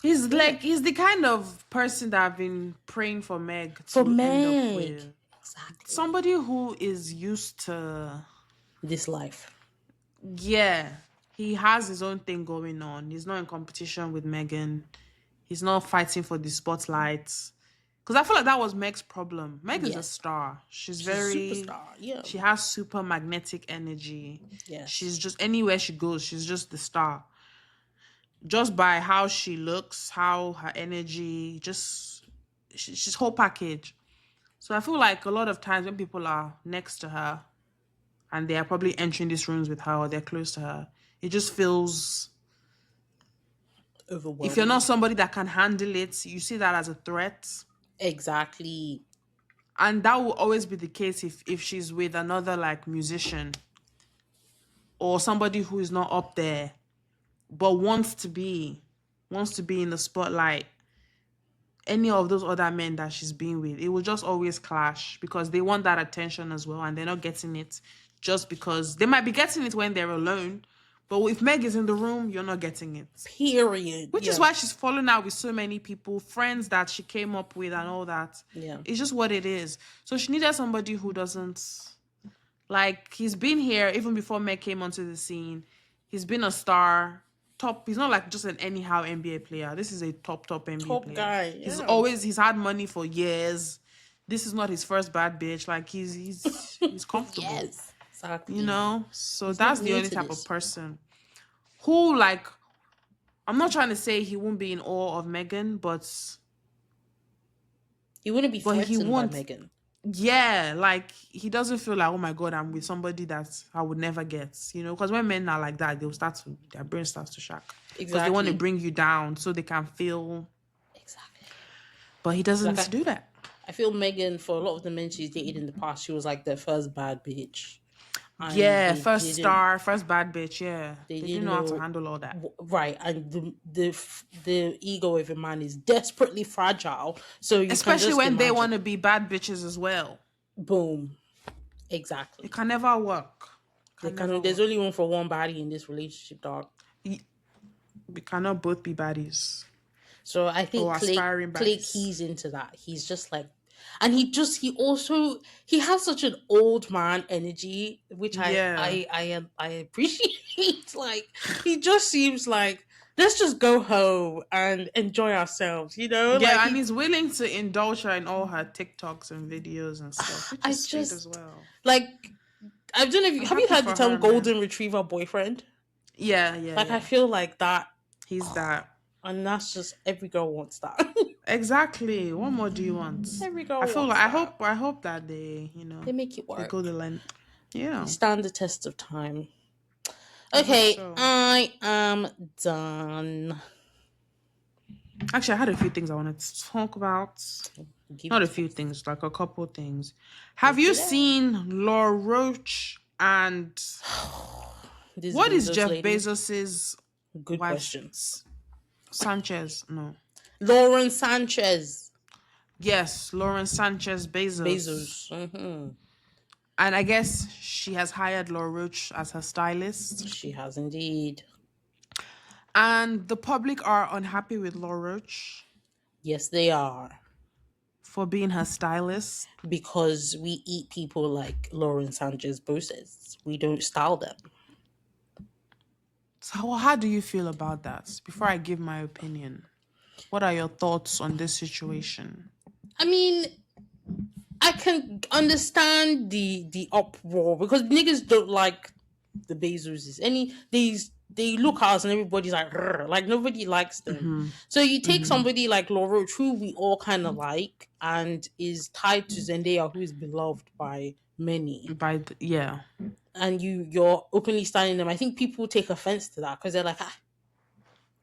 he's the kind of person that I've been praying for Meg to end up with. Exactly. Somebody who is used to this life. Yeah. He has his own thing going on. He's not in competition with Megan. He's not fighting for the spotlight. Because I feel like that was Meg's problem. Meg is a star. She's very superstar. Yeah. She has super magnetic energy. Yeah. She's just anywhere she goes, she's just the star. Just by how she looks, how her energy, she's whole package. So I feel like a lot of times when people are next to her and they are probably entering these rooms with her or they're close to her, it just feels overwhelming. If you're not somebody that can handle it, you see that as a threat. Exactly. And that will always be the case if she's with another like musician or somebody who is not up there but wants to be in the spotlight. Any of those other men that she's been with, it will just always clash because they want that attention as well and they're not getting it just because they might be getting it when they're alone. But if Meg is in the room, you're not getting it. Period. Which is why she's falling out with so many people, friends that she came up with and all that. Yeah. It's just what it is. So she needed somebody who doesn't... Like, he's been here even before Meg came onto the scene. He's been a star. Top. He's not like just an anyhow NBA player. This is a top NBA top player. Guy. Yeah. He's had money for years. This is not his first bad bitch. Like, he's comfortable. Yes. Exactly. You know? So that's the only type of person who, like, I'm not trying to say he won't be in awe of Megan, but he wouldn't be threatened by Megan. Yeah, like, he doesn't feel like, oh my God, I'm with somebody that I would never get, you know? Because when men are like that, their brain starts to shock. Exactly. Because they want to bring you down so they can feel... Exactly. But he doesn't do that. I feel Megan, for a lot of the men she's dated in the past, she was like their first bad bitch. Yeah, first star, first bad bitch, yeah. They didn't know how to handle all that. Right, and the ego of a man is desperately fragile. So especially when they want to be bad bitches as well. Boom. Exactly. It can never work. There's only room for one baddie in this relationship, dog. We cannot both be baddies. So I think Clay keys into that. He's just like, and he has such an old man energy, which I appreciate. Like, he just seems like, let's just go home and enjoy ourselves, you know? Yeah, like, and he's willing to indulge her in all her TikToks and videos and stuff. Which is sweet as well. Like, I don't know if have you heard the term golden retriever boyfriend? Yeah. I feel like that. He's that. And that's just, every girl wants that. Exactly. What more do you want? Every girl I hope that they, you know, they make it work. They go the length. Yeah. They stand the test of time. Okay, I am done. Actually, I had a few things I wanted to talk about. Not a few things, like a couple things. Have you seen Laura Roach And This what is Bezos Jeff lady. Bezos's Good wife? question. Sanchez? No. Lauren Sanchez Yes, Lauren Sanchez Bezos. Bezos. Hmm. And I guess she has hired Laura Roach as her stylist. She has indeed. And the public are unhappy with Laura Roach Yes, they are. for being her stylist. Because we eat people like Lauren Sanchez Bezos. We don't style them. So how do you feel about that? Before I give my opinion, what are your thoughts on this situation? I mean, I can understand the uproar because niggas don't like the Bezoses. They look at us and everybody's like, "Rrr," like nobody likes them. So you take somebody like Laura, who we all kind of like, and is tied to Zendaya, who is beloved by many, Yeah. and you're openly styling them. I think people take offense to that because they're like,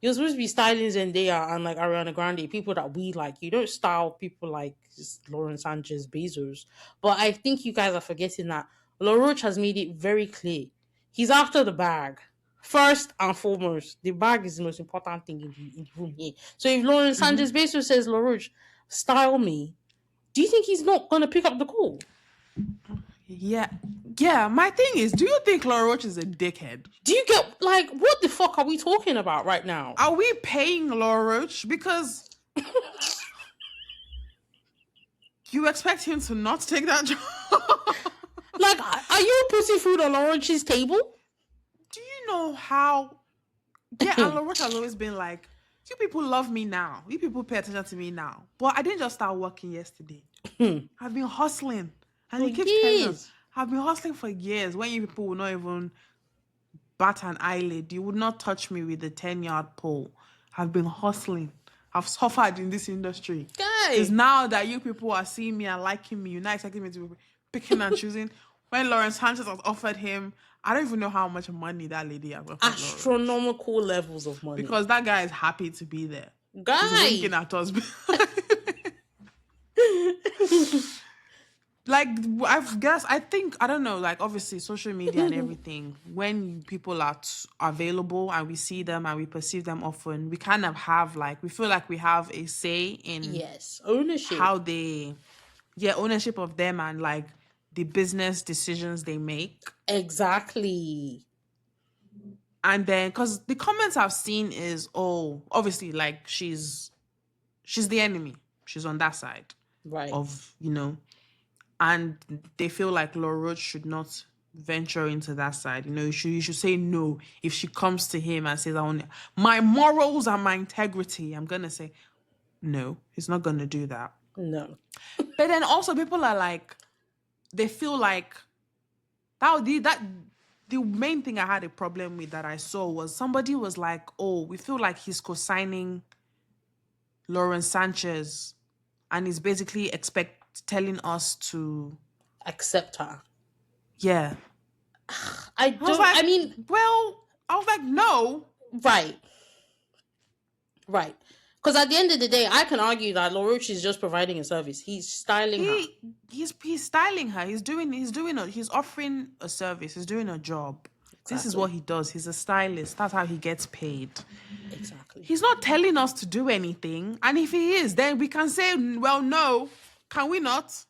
you're supposed to be styling Zendaya and like Ariana Grande, people that we like. You don't style people like just Lauren Sanchez Bezos. But I think you guys are forgetting that LaRoche has made it very clear. He's after the bag. First and foremost, the bag is the most important thing in the room here. So if Lauren Sanchez Bezos says, LaRoche, style me, do you think he's not going to pick up the call? Yeah. Yeah, my thing is, do you think Laura Roach is a dickhead? Do you get, like, what the fuck are we talking about right now? Are we paying Laura Roach? Because you expect him to not take that job? Like, are you putting food on Laura Roach's table? Do you know how... Yeah, and Laura Roach has always been like, you people love me now. You people pay attention to me now. But I didn't just start working yesterday. I've been hustling. And he keeps telling us, I've been hustling for years. When you people will not even bat an eyelid, you would not touch me with a 10-yard pole. I've been hustling. I've suffered in this industry. Guys. It's now that you people are seeing me and liking me. You're not expecting me to be picking and choosing. When Lawrence Sanchez has offered him, I don't even know how much money that lady has offered. Astronomical levels of money. Because that guy is happy to be there. Guy. He's winking at us. Like, I don't know, like, obviously, social media and everything, when people are available and we see them and we perceive them often, we kind of have, like, we feel like we have a say in... Yes, ownership. How they... Yeah, ownership of them and, like, the business decisions they make. Exactly. And then, because the comments I've seen is, oh, obviously, like, she's the enemy. She's on that side. Right. Of, you know... And they feel like Laura Roach should not venture into that side. You know, you should say no. If she comes to him and says, I want my morals and my integrity, I'm going to say, no, he's not going to do that. No. But then also people are like, they feel like, the main thing I had a problem with that I saw was somebody was like, oh, we feel like he's co-signing Lauren Sanchez and he's basically telling us to accept her. Yeah. I was like, no. Right. Because at the end of the day, I can argue that LaRoche is just providing a service. He's styling her. He's styling her. He's offering a service. He's doing a job. Exactly. This is what he does. He's a stylist. That's how he gets paid. Exactly. He's not telling us to do anything. And if he is, then we can say, well, no. Can we not?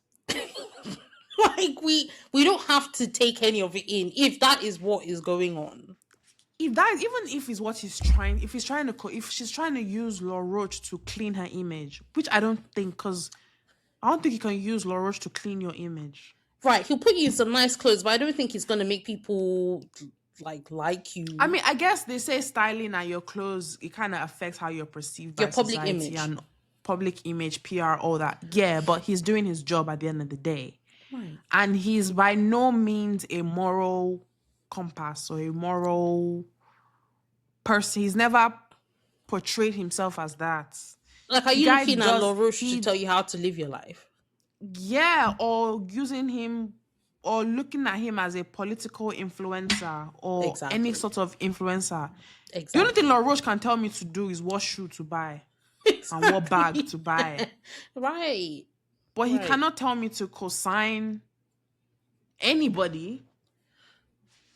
Like we don't have to take any of it in if that is what is going on. If she's trying to use Laura Roach to clean her image, which I don't think, because I don't think you can use Laura Roach to clean your image. Right, he'll put you in some nice clothes, but I don't think he's gonna make people like you. I mean, I guess they say styling and your clothes, it kind of affects how you're perceived by public society image. And public image, PR, all that. Yeah, but he's doing his job at the end of the day. Right. And he's by no means a moral compass or a moral person. He's never portrayed himself as that. Like, are you looking at LaRoche to tell you how to live your life? Yeah, or using him or looking at him as a political influencer or any sort of influencer. Exactly. The only thing LaRoche can tell me to do is what shoe to buy. Exactly. And what bag to buy.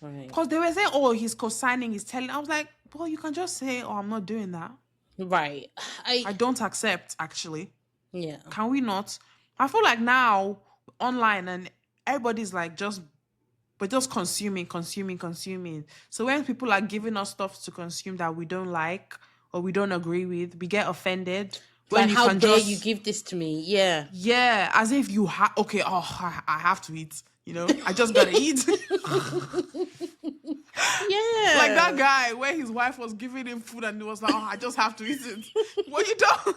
Right. Because they were saying, oh, he's co-signing, he's telling. I was like, well, you can just say, oh, I'm not doing that. Right. I don't accept, actually. Yeah. Can we not? I feel like now online and everybody's like just consuming, consuming, consuming. So when people are giving us stuff to consume that we don't like or we don't agree with, we get offended when Like, you how can dare you just, give this to me? Yeah. yeah, as if you have, okay, oh, I have to eat, I just gotta eat. Like that Yeah. guy where his wife was giving him food and he was like, oh, I just have to eat it. Well, you don't.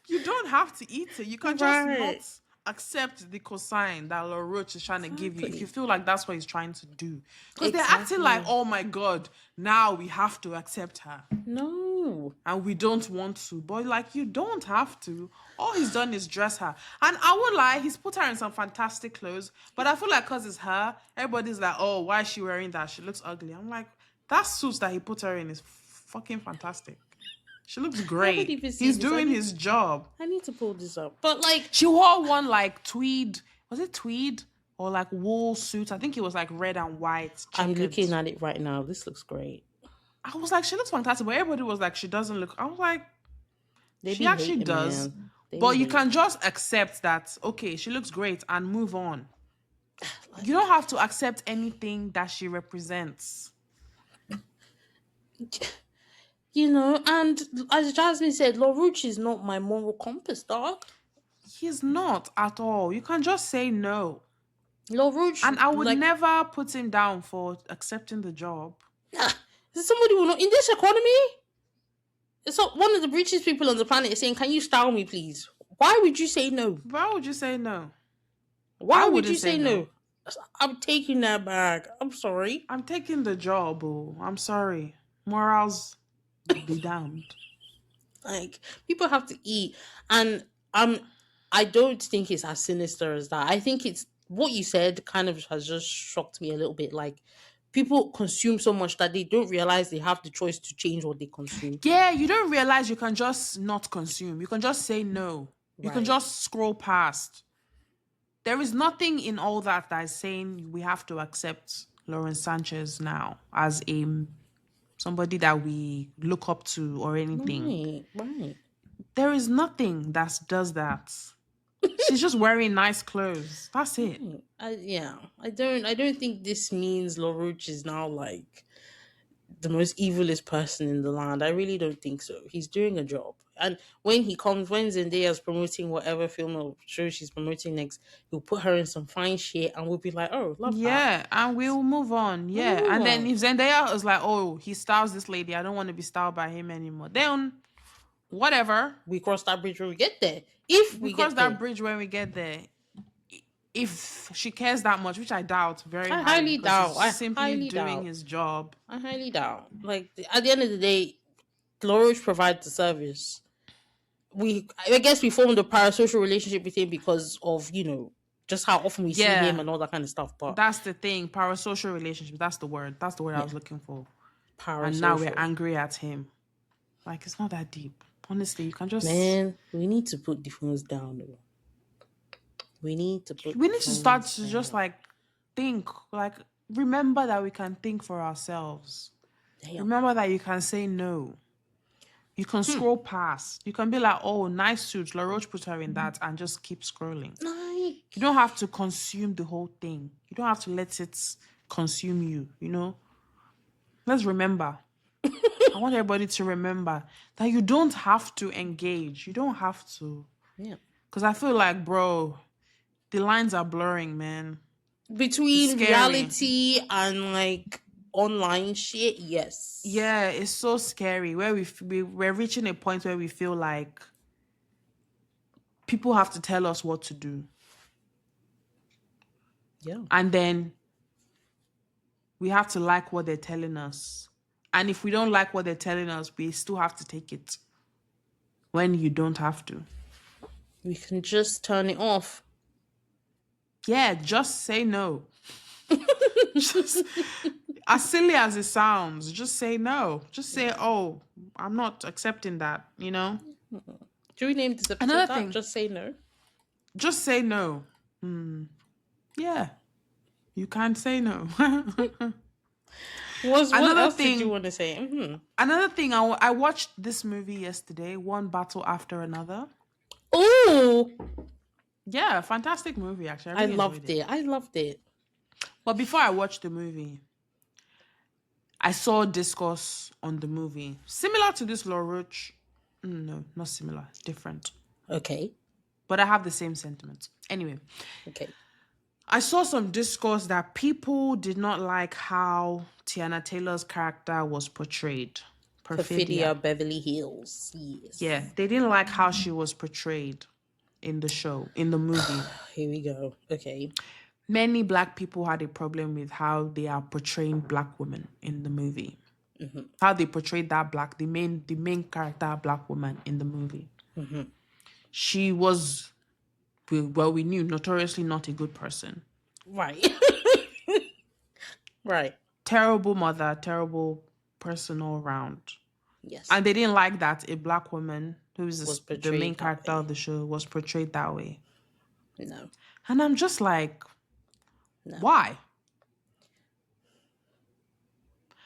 You don't have to eat it. You can just not Right. accept the cosign that Laura Roach is trying to give you if you Exactly. feel like that's what he's trying to do. Because they're acting like, Exactly. oh my God, now we have to accept her. No. And we don't want to. But like, you don't have to. All he's done is dress her. And I won't lie, he's put her in some fantastic clothes. But I feel like because it's her, everybody's like, oh, why is she wearing that? She looks ugly. I'm like, that suit that he put her in is fucking fantastic. She looks I haven't great. even seen He's this. doing his job. I need to pull this up. But like, She wore one like tweed. Was it tweed? Or like wool suit? I think it was like red and white, I'm looking checkered. at it right now. This looks great. I was like, she looks fantastic. But everybody was like, she doesn't look. I was like, They she be actually hating, does. man. They But be you can hating. just accept that, okay, she looks great and move on. You don't have to accept anything that she represents. And as Jasmine said, LaRouche is not my moral compass, dog. He's not at all. You can just say no. LaRouche, And I would like, never put him down for accepting the job. somebody will not in this economy. So one of the richest people on the planet is saying, "Can you style me, please?" Why would you say no? Why would you say no? Why I would you wouldn't say say no? no. I'm taking that back. I'm sorry. I'm taking the job, oh. I'm sorry. Morals be damned. Like, people have to eat, and I don't think it's as sinister as that. I think it's what you said kind of has just shocked me a little bit. Like, people consume so much that they don't realize they have the choice to change what they consume. Yeah, you don't realize you can just not consume. You can just say no. You can Right. just scroll past. There is nothing in all that is saying we have to accept Lauren Sanchez now as somebody that we look up to or anything. Right. There is nothing that does that. She's just wearing nice clothes. That's it. I don't think this means LaRouche is now like the most evilest person in the land. I really don't think so. He's doing a job. And when Zendaya's promoting whatever film or show she's promoting next, he'll put her in some fine shit and we'll be like, oh, love that. Yeah, and we'll move on. And we'll Yeah. move And then on. if Zendaya is like, oh, he styles this lady, I don't want to be styled by him anymore. Then whatever. We cross that bridge when we get there. If We we cross get that there. bridge when we get there. If she cares that much, which I doubt very I highly, highly because doubt. he's I simply highly doing doubt. his job. I highly doubt. Like, at the end of the day, LaRouche provides the service. I guess we formed a parasocial relationship with him because of, just how often we see him Yeah, and all that kind of stuff. But that's the thing. Parasocial relationship. That's the word. That's the word I yeah, was looking for. And now we're parasocial. angry at him. Like, it's not that deep. Honestly, you can just. Man, we need to put the phones down, though. We need to put We the need to start phones to just down. like think. Like, remember that we can think for ourselves. Damn. Remember that you can say no. You can scroll past. You can be like, oh, nice suit. La Roche put her in that and just keep scrolling. Like, You don't have to consume the whole thing. You don't have to let it consume you. Let's remember. I want everybody to remember that you don't have to engage. You don't have to. yeah. Because I feel like, bro, the lines are blurring, man. Between Scary. reality and like online shit, yes. Yeah, it's so scary where we're reaching a point where we feel like people have to tell us what to do. Yeah. And then we have to like what they're telling us. And if we don't like what they're telling us, we still have to take it when you don't have to. We can just turn it off. Yeah, just say no. Just, as silly as it sounds, just say no. Just say, oh, I'm not accepting that, Should we name this episode Another that? thing. Just say no. Just say no. Yeah. You can't say no. What another else did you thing, want to say? another thing. I watched this movie yesterday. One battle after another. Oh, Yeah, fantastic movie. Actually, I I really enjoyed loved it. it. I loved it. But before I watched the movie, I saw discourse on the movie similar to this Law Roach. No, not similar. Different. Okay. But I have the same sentiments. Anyway, Okay. I saw some discourse that people did not like how Tiana Taylor's character was portrayed. Perfidia Perfidia. Beverly Hills. Yeah, Yes. they didn't like how she was portrayed in the show, in the movie. Here we go. Okay. Many black people had a problem with how they are portraying black women in the movie. How they portrayed that the main character black woman in the movie. She was, well, we knew, notoriously not a good person. Right. Right. Terrible mother, terrible person all around. Yes. And they didn't like that a black woman, who is Was the main portrayed that character of way. the show, was portrayed that way. No. And I'm just like, No. why?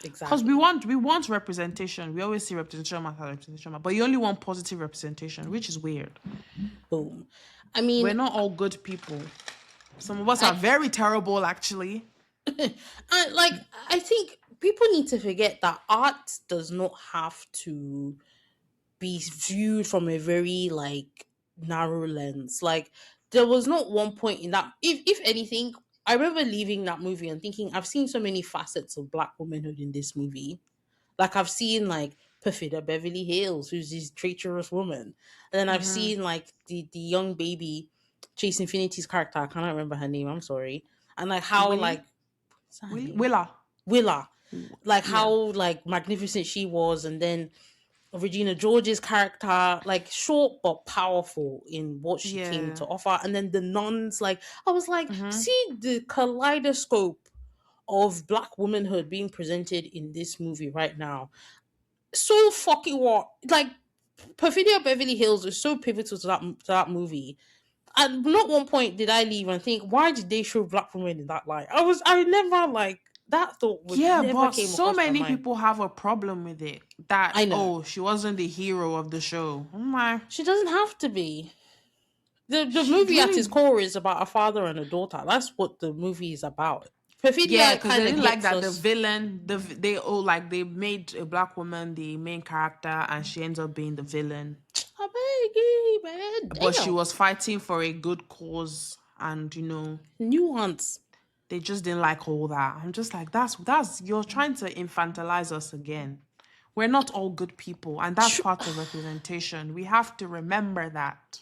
Because we Exactly. want we want representation. We always see representation matter, representation matter, but you only want positive representation, which is weird. Boom. I mean, We're not all good people. Some of us are I, very terrible, actually. like I think people need to forget that art does not have to be viewed from a very like narrow lens. Like there was not one point in that. If anything, I remember leaving that movie and thinking I've seen so many facets of black womanhood in this movie. Like I've seen like Perfida Beverly Hills, who's this treacherous woman, and then I've seen like the young baby Chase Infinity's character. I cannot remember her name. I'm sorry. And like how like Willie, what's that her Willie, name? Willa. Willa, like Yeah, how like magnificent she was, and then Regina George's character, like short but powerful in what she came yeah. to offer, and then the nuns, like I was like, see the kaleidoscope of black womanhood being presented in this movie right now. So fucking what? Like Perfidia Beverly Hills is so pivotal to that movie. And not one point did I leave and think, why did they show black women in that light? I never like that thought would Yeah, never but came so across my many mind. people have a problem with it. That, I know. oh, she wasn't the hero of the show. I'm like, She doesn't have to be. The she movie at its really, core is about a father and a daughter. That's what the movie is about. yeah, Perfidia because they kind of didn't like gets that the us. villain, they like they made a black woman the main character, and she ends up being the villain. I beg you, man. But she Damn. was fighting for a good cause, and Nuance. they just didn't like all that. I'm just like, that's you're trying to infantilize us again. We're not all good people, and that's part of representation. We have to remember that.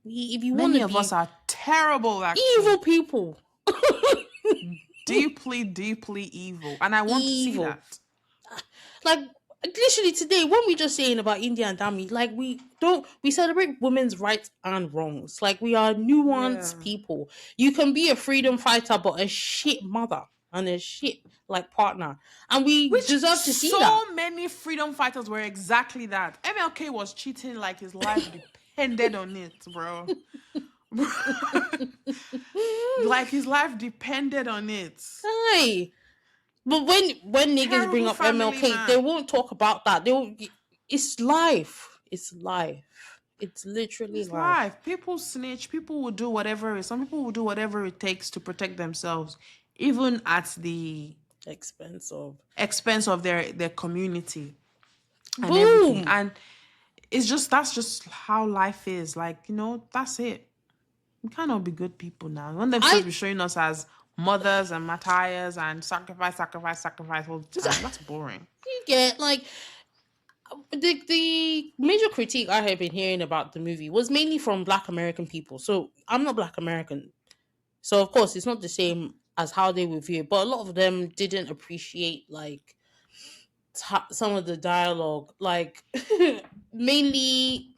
If you want Many to of us be are terrible, evil actually. people, Deeply, deeply evil. And I want to see evil. that. Like literally today, when we just saying about India and Dami, like we celebrate women's rights and wrongs. Like we are nuanced Yeah. people. You can be a freedom fighter, but a shit mother and a shit like partner, and we Which deserve to see that. so many freedom fighters were exactly that. MLK was cheating like his life depended on it, bro. Like his life depended on it. Hi. But when niggas bring Terrible up family MLK, they man. won't talk about that. They'll. It's life. It's life. It's literally It's life. life. People snitch. People will do whatever. Some people will do whatever it takes to protect themselves, even at the Expensive. expense of their community and everything. Boom. And that's just how life is. Like, that's it. We cannot be good people now. When they're supposed I to be showing us as mothers and martyrs and sacrifice, sacrifice, sacrifice all the time. That's boring. you get like the major critique I have been hearing about the movie was mainly from Black American people. So I'm not Black American, so of course it's not the same as how they would view it. But a lot of them didn't appreciate like some of the dialogue, like mainly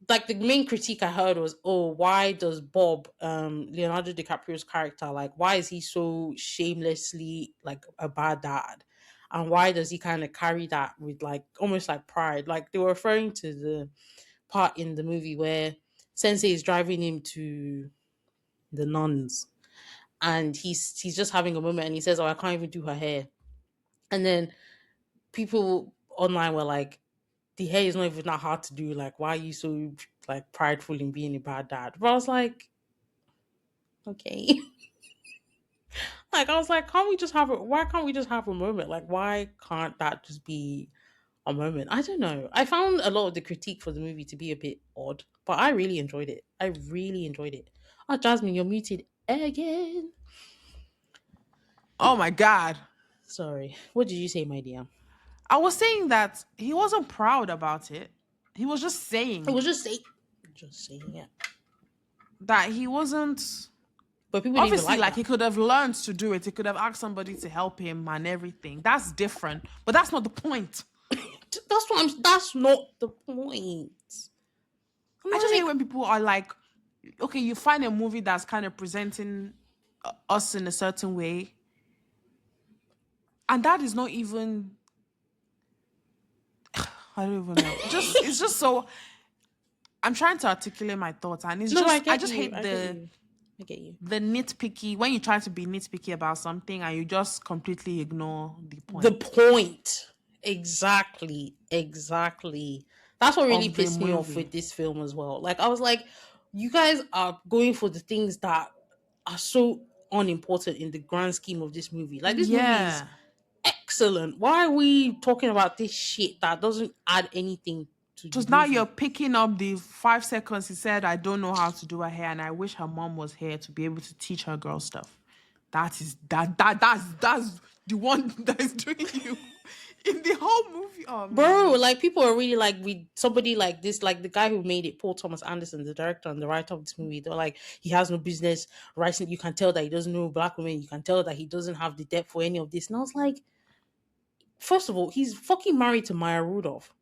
like the main critique I heard was, oh, why does Bob, Leonardo DiCaprio's character, like, why is he so shamelessly like a bad dad? And why does he kind of carry that with like almost like pride? Like they were referring to the part in the movie where Sensei is driving him to the nuns and he's just having a moment, and he says, "Oh, I can't even do her hair." And then people online were like, "The hair is not even that hard to do. Like, why are you so like prideful in being a bad dad?" But I was like, okay. Like, I was like, can't we just have it? Why can't we just have a moment? Like, why can't that just be a moment? I don't know. I found a lot of the critique for the movie to be a bit odd, but I really enjoyed it. I really enjoyed it. Oh, Jasmine, you're muted again. Oh my God. Sorry. What did you say, my dear? I was saying that he wasn't proud about it. He was just I saying was just saying it. that he wasn't. But people didn't even Obviously, like like he that. could have learned to do it. He could have asked somebody to help him and everything. That's different. But that's not the point. That's not the point. I'm I just hate like, when people are like, okay, you find a movie that's kind of presenting us in a certain way, and that is not even. I don't even know. Just it's just so. I'm trying to articulate my thoughts, and it's no, I just I get just you. hate I get you. I get you. the nitpicky when you try to be nitpicky about something and you just completely ignore the The point point. Exactly. Exactly. That's what really of the pissed me off movie. with this film as well. Like, I was like, you guys are going for the things that are so unimportant in the grand scheme of this movie. Like, this movie is Yeah. excellent. Why are we talking about this shit that doesn't add anything to the Just now you're movie? picking up the 5 seconds he said, I don't know how to do her hair, and I wish her mom was here to be able to teach her girl stuff. That's the one that is doing you in the whole movie. Oh Bro, man. like, people are really like, we somebody like this, like the guy who made it, Paul Thomas Anderson, the director and the writer of this movie. They're like, he has no business writing. You can tell that he doesn't know black women. You can tell that he doesn't have the depth for any of this. And I was like, first of all, he's fucking married to Maya Rudolph.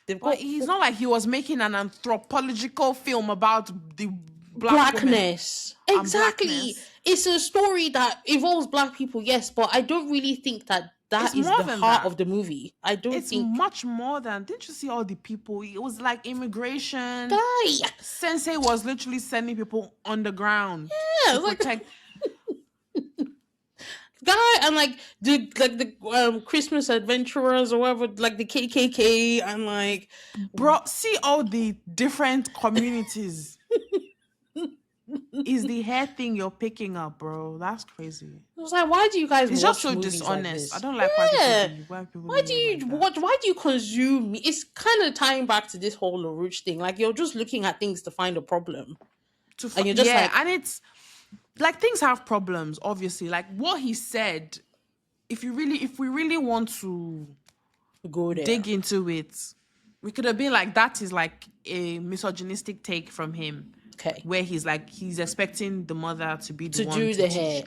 They've But got he's not like he was making an anthropological film about the black women blackness. and Exactly. blackness. It's a story that involves black people, yes, but I don't really think that It's that is more the than heart that. of the movie. I don't It's think. much more than. Didn't you see all the people? It was like immigration. Guy, Sensei was literally sending people underground yeah, to like protect. guy, and like the Christmas adventurers or whatever, like the KKK, and like, Bro, see all the different communities. Is the hair thing you're picking up, bro? That's crazy. I was like, why do you guys It's just watch so movies like dishonest. I this? don't like why Yeah, people why do behave you like that. watch? Why do you consume? It's kind of tying back to this whole LaRouche thing. Like, you're just looking at things to find a problem, and you're just Yeah, like, and it's like things have problems, obviously. Like what he said, if we really want to go dig there. into it, we could have been like, that is like a misogynistic take from him, Okay, where he's like, he's expecting the mother to be the to one do to the teach, hair,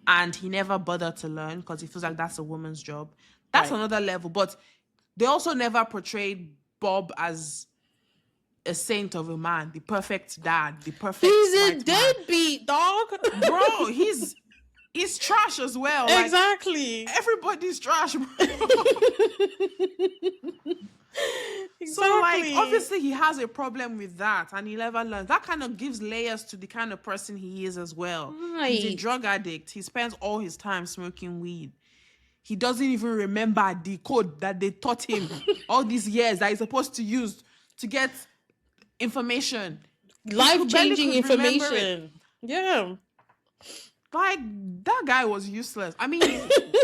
and he never bothered to learn because he feels like that's a woman's job. That's right? another level. But they also never portrayed Bob as a saint of a man, the perfect dad, the perfect He's a white man. deadbeat dog, Bro, he's trash as well. Like exactly. everybody's trash, bro. So, like, Exactly. obviously, he has a problem with that, and he never learns. That kind of gives layers to the kind of person he is as well. He's a Right. drug addict. He spends all his time smoking weed. He doesn't even remember the code that they taught him all these years that he's supposed to use to get information. Barely Life-changing could remember it. information. Yeah. Like, that guy was useless. I mean,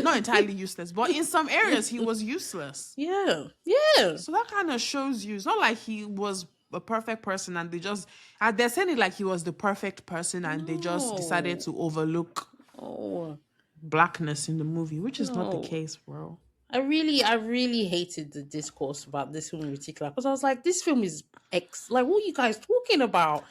not entirely useless, but in some areas, he was useless. Yeah. Yeah. So that kind of shows you, it's not like he was a perfect person and they just, and they're saying it like he was the perfect person and they just decided No. to overlook Oh, blackness in the movie, which is not the no. case, bro. I really hated the discourse about this film in particular, because I was like, this film is like, what are you guys talking about?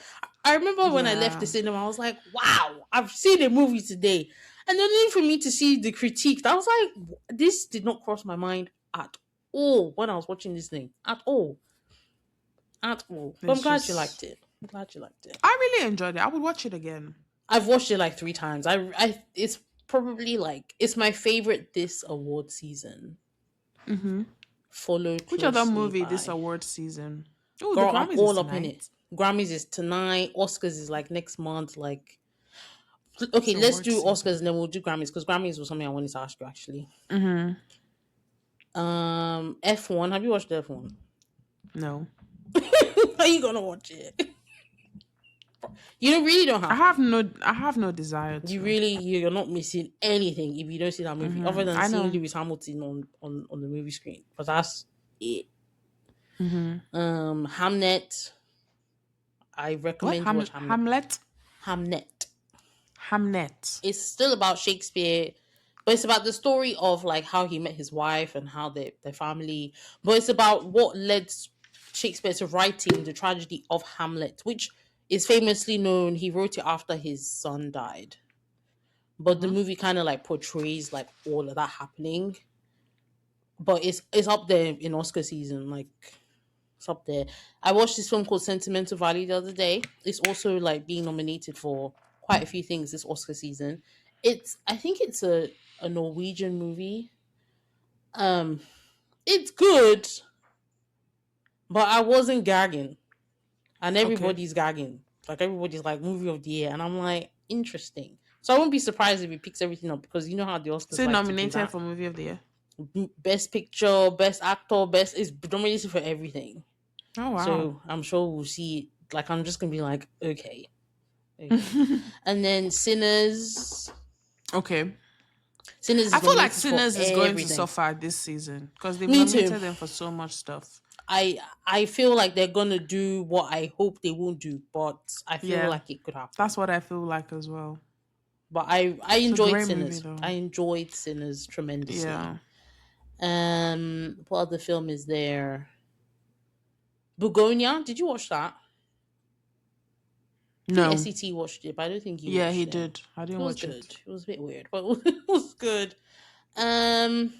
I remember when I left Yeah. the cinema, I was like, wow, I've seen a movie today. And then for me to see the critique, I was like, this did not cross my mind at all when I was watching this thing. At all. At all. But I'm It's glad you just, liked it. I'm glad you liked it. I really enjoyed it. I would watch it again. I've watched it like 3 times. It's probably like, it's my favorite this award season. Followed Which other closely movie this by. award season? Oh, the Girl, I'm Grammys is all up in it. tonight. Grammys is tonight. Oscars is like next month. Like, Okay, It's let's award do Oscars season. and then we'll do Grammys because Grammys was something I wanted to ask you actually. Mm-hmm. F1. Have you watched the F1? No. Are you gonna watch it? You really don't have to. I have no desire to. You're not missing anything if you don't see that movie, other Mm-hmm. than I seeing know. Lewis Hamilton on the movie screen. But that's it. Mm-hmm. Hamnet. I What? recommend you watch Hamnet. Hamlet? Hamnet. Hamnet. It's still about Shakespeare, but it's about the story of like how he met his wife and how their family. But it's about what led Shakespeare to writing the tragedy of Hamlet, which is famously known. He wrote it after his son died, but the Mm-hmm. movie kind of like portrays like all of that happening. But it's up there in Oscar season, like it's up there. I watched this film called Sentimental Valley the other day. It's also like being nominated for quite a few things this Oscar season. I think it's a Norwegian movie. Um it's good, but I wasn't gagging. And Okay. everybody's gagging. Like everybody's like movie of the year. And I'm like, interesting. So I won't be surprised if it picks everything up because you know how the Is Oscars it like to do nominated that. for movie of the year? Best picture, best actor, best is nominated for everything. Oh wow. So I'm sure we'll see. Like I'm just gonna be like, okay, okay. And then Sinners. Okay. Sinners I is feel like nominated for Sinners is going to everything. suffer this season because they've Me too. nominated them for so much stuff. I feel like they're gonna do what I hope they won't do, but I feel Yeah, like it could happen. that's what I feel like as well. But I It's a enjoyed great movie Sinners. though. I enjoyed Sinners tremendously. Yeah. What other film is there? Begonia. Did you watch that? I think No. SCT watched it, but I don't think you Yeah, he watched it. did. I It didn't was watch good. it. It was a bit weird, but it was good. Um,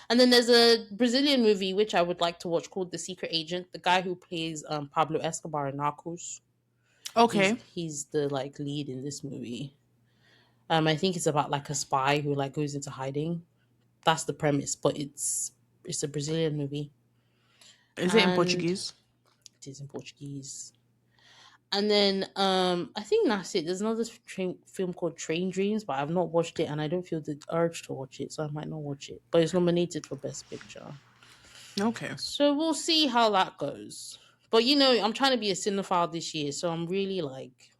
and then there's a Brazilian movie which I would like to watch called The Secret Agent. The guy who plays Pablo Escobar in Narcos. Okay. He's the like lead in this movie. I think it's about like a spy who like goes into hiding. That's the premise, but it's a Brazilian movie Is it in and Portuguese? it is in Portuguese. And then I think that's it. There's another film called Train Dreams, but I've not watched it and I don't feel the urge to watch it, so I might not watch it. But it's nominated for Best Picture. Okay. So we'll see how that goes. But you know, I'm trying to be a cinephile this year, so I'm really like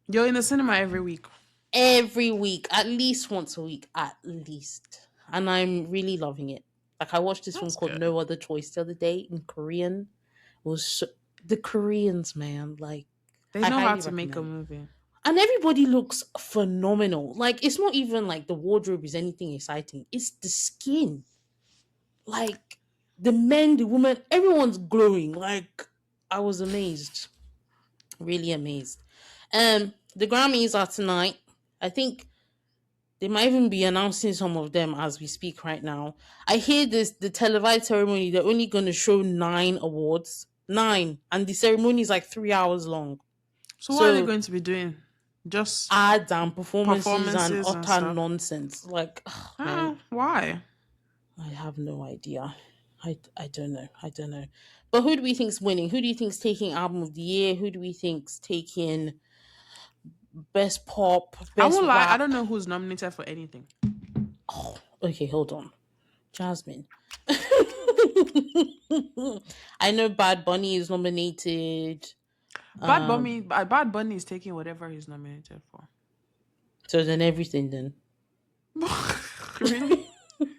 You're in the cinema every week. every week, at least once a week, at least. And I'm really loving it. Like I watched this film That's called good. No Other Choice the other day in Korean. It was the Koreans, man. Like They I know how highly to make a recommend. movie. And everybody looks phenomenal. Like it's not even like the wardrobe is anything exciting. It's the skin. Like the men, the women, everyone's glowing. Like I was amazed. Really amazed. The Grammys are tonight. I think they might even be announcing some of them as we speak right now. I hear the televised ceremony, they're only gonna show 9 awards. 9. And the ceremony is like 3 hours long. So what are they So going to be doing? Just ads and performances and performances and utter stuff? nonsense. Like, man, Why? I have no idea. I don't know. I don't know. But who do we think's winning? Who do you think's taking album of the year? Who do we think's taking best pop, I best won't lie. I rap? don't know who's nominated for anything. Oh, okay, hold on. Jasmine. I know Bad Bunny is nominated. Bad Bunny is taking whatever he's nominated for. So then everything then. Really?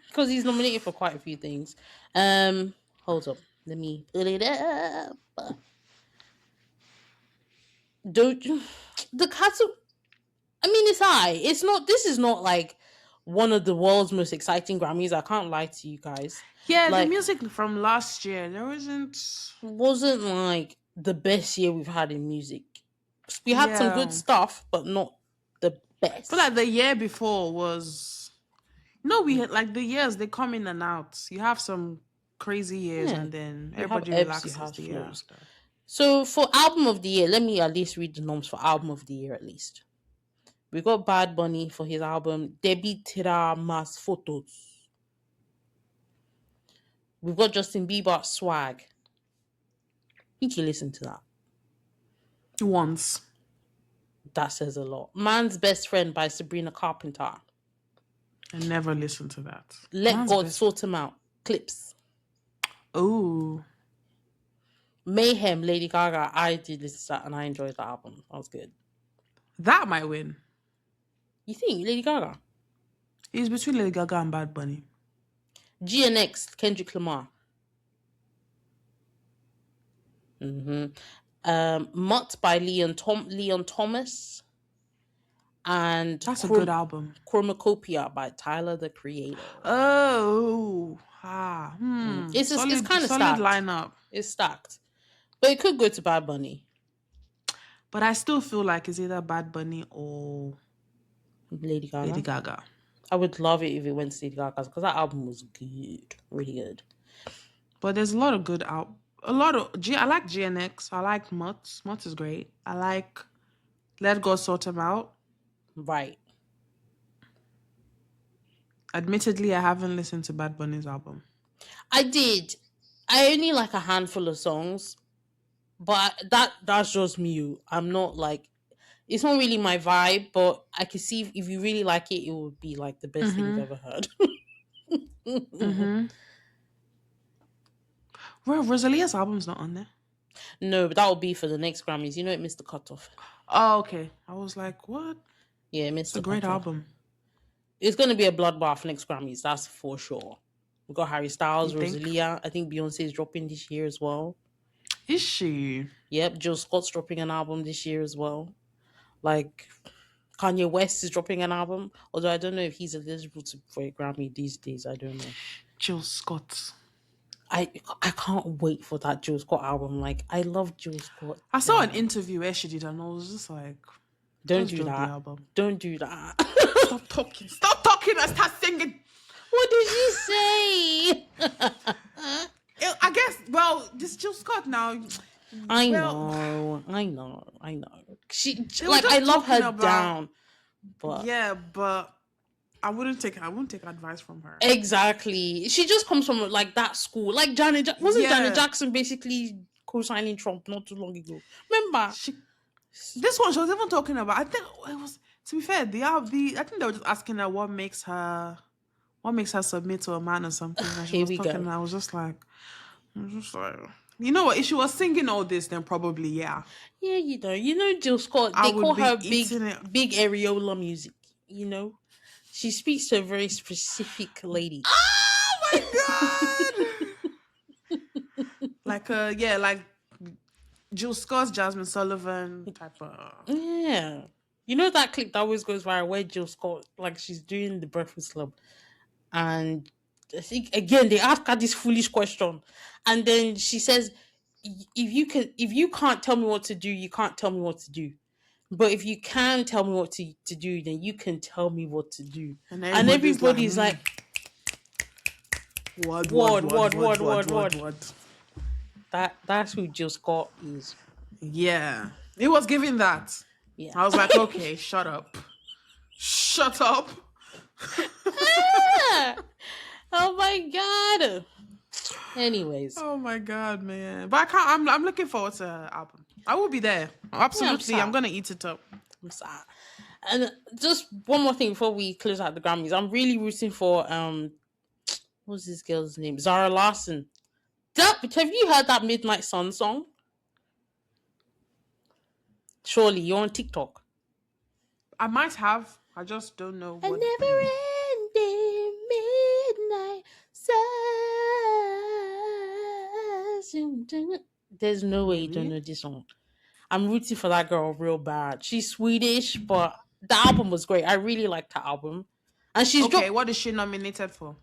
Because he's nominated for quite a few things. Hold up. Let me pull it up. Don't the cattle I mean it's high. It's not this is not like one of the world's most exciting Grammys. I can't lie to you guys. Yeah, the Like music from last year, there wasn't. wasn't like the best year we've had in music. We had some good Yeah. stuff, but not the I feel like best. the year before was. No, we had like the years, they come in and out. You have some crazy years Yeah. and then You have everybody ebbs, you relaxes have the year flows. after. So for album of the year, let me at least read the norms for album of the year at least. We got Bad Bunny for his album Debbie Tira Mas Photos. We've got Justin Bieber Swag. I think you listen to that. Once. That says a lot. Man's Best Friend by Sabrina Carpenter. I never listened to that. Let Man's God best. Sort Him Out. Clips. Oh, Mayhem, Lady Gaga. I did listen to that and I enjoyed that album. That was good. that might win. You think Lady Gaga? It's between Lady Gaga and Bad Bunny. GNX, Kendrick Lamar. Mutt by Leon Thomas. And That's a good album. Chromacopia by Tyler the Creator. Oh, It's kind of solid stacked. lineup. It's stacked, but it could go to Bad Bunny. But I still feel like it's either Bad Bunny or Lady Gaga. Lady Gaga. I would love it if it went to Lady Gaga because that album was good, really good. But there's a lot of good I like GNX. I like Mutt. Mutt is great. I like Let God Sort Him Out. Right. Admittedly, I haven't listened to Bad Bunny's album. I did. I only like a handful of songs, but that's just me. I'm not like, it's not really my vibe, but I can see if you really like it, it would be like the best thing you've ever heard. Well, Rosalia's album's not on there. No, but that will be for the next Grammys. You know, it missed the cutoff. Oh, okay. I was like, what? Yeah, it missed It's a great album. It's going to be a bloodbath next Grammys, that's for sure. We've got Harry Styles, Rosalia. I think Beyonce is dropping this year as well. Is she? Yep, Jill Scott's dropping an album this year as well. Like, Kanye West is dropping an album. Although I don't know if he's eligible for a Grammy these days. I don't know. Jill Scott. I can't wait for that Jill Scott album. Like, I love Jill Scott. I saw an interview where she did, and I was just like, don't do that. Don't do that. Stop talking. Stop talking and start singing. What did she say? I guess, well, this Jill Scott now. I know. I love her down. But yeah, but I wouldn't take advice from her. Exactly. She just comes from like that school. Like Janet Jackson basically co-signing Trump not too long ago. Remember? This one she was even talking about. I think it was, to be fair, I think they were just asking her what makes her submit to a man or something. And she was talking, and I was just like, you know what? If she was singing all this, then probably yeah. Yeah, you know Jill Scott. They call her big areola music. You know, she speaks to a very specific lady. Oh my god! like Jill Scott's Jasmine Sullivan type of. Yeah, you know that clip that always goes viral where Jill Scott, like, she's doing the Breakfast Club, and I think again they ask her this foolish question, and then she says, if you can't tell me what to do, you can't tell me what to do. But if you can tell me what to do, then you can tell me what to do. And everybody's like word. That's who Jill Scott is. Yeah. It was giving that. Yeah. I was like, okay, shut up. Shut up. Oh my god. Anyways. Oh my god, man. But I can't. I'm looking forward to her album. I will be there. Absolutely. I'm gonna eat it up. I'm sad. And just one more thing before we close out the Grammys. I'm really rooting for what's this girl's name? Zara Larsson. Have you heard that Midnight Sun song? Surely you're on TikTok. I might have. I just don't know what. A never-ending midnight sun. There's no way you don't know this song. I'm rooting for that girl real bad. She's Swedish, but the album was great. I really liked her album. And she's what is she nominated for?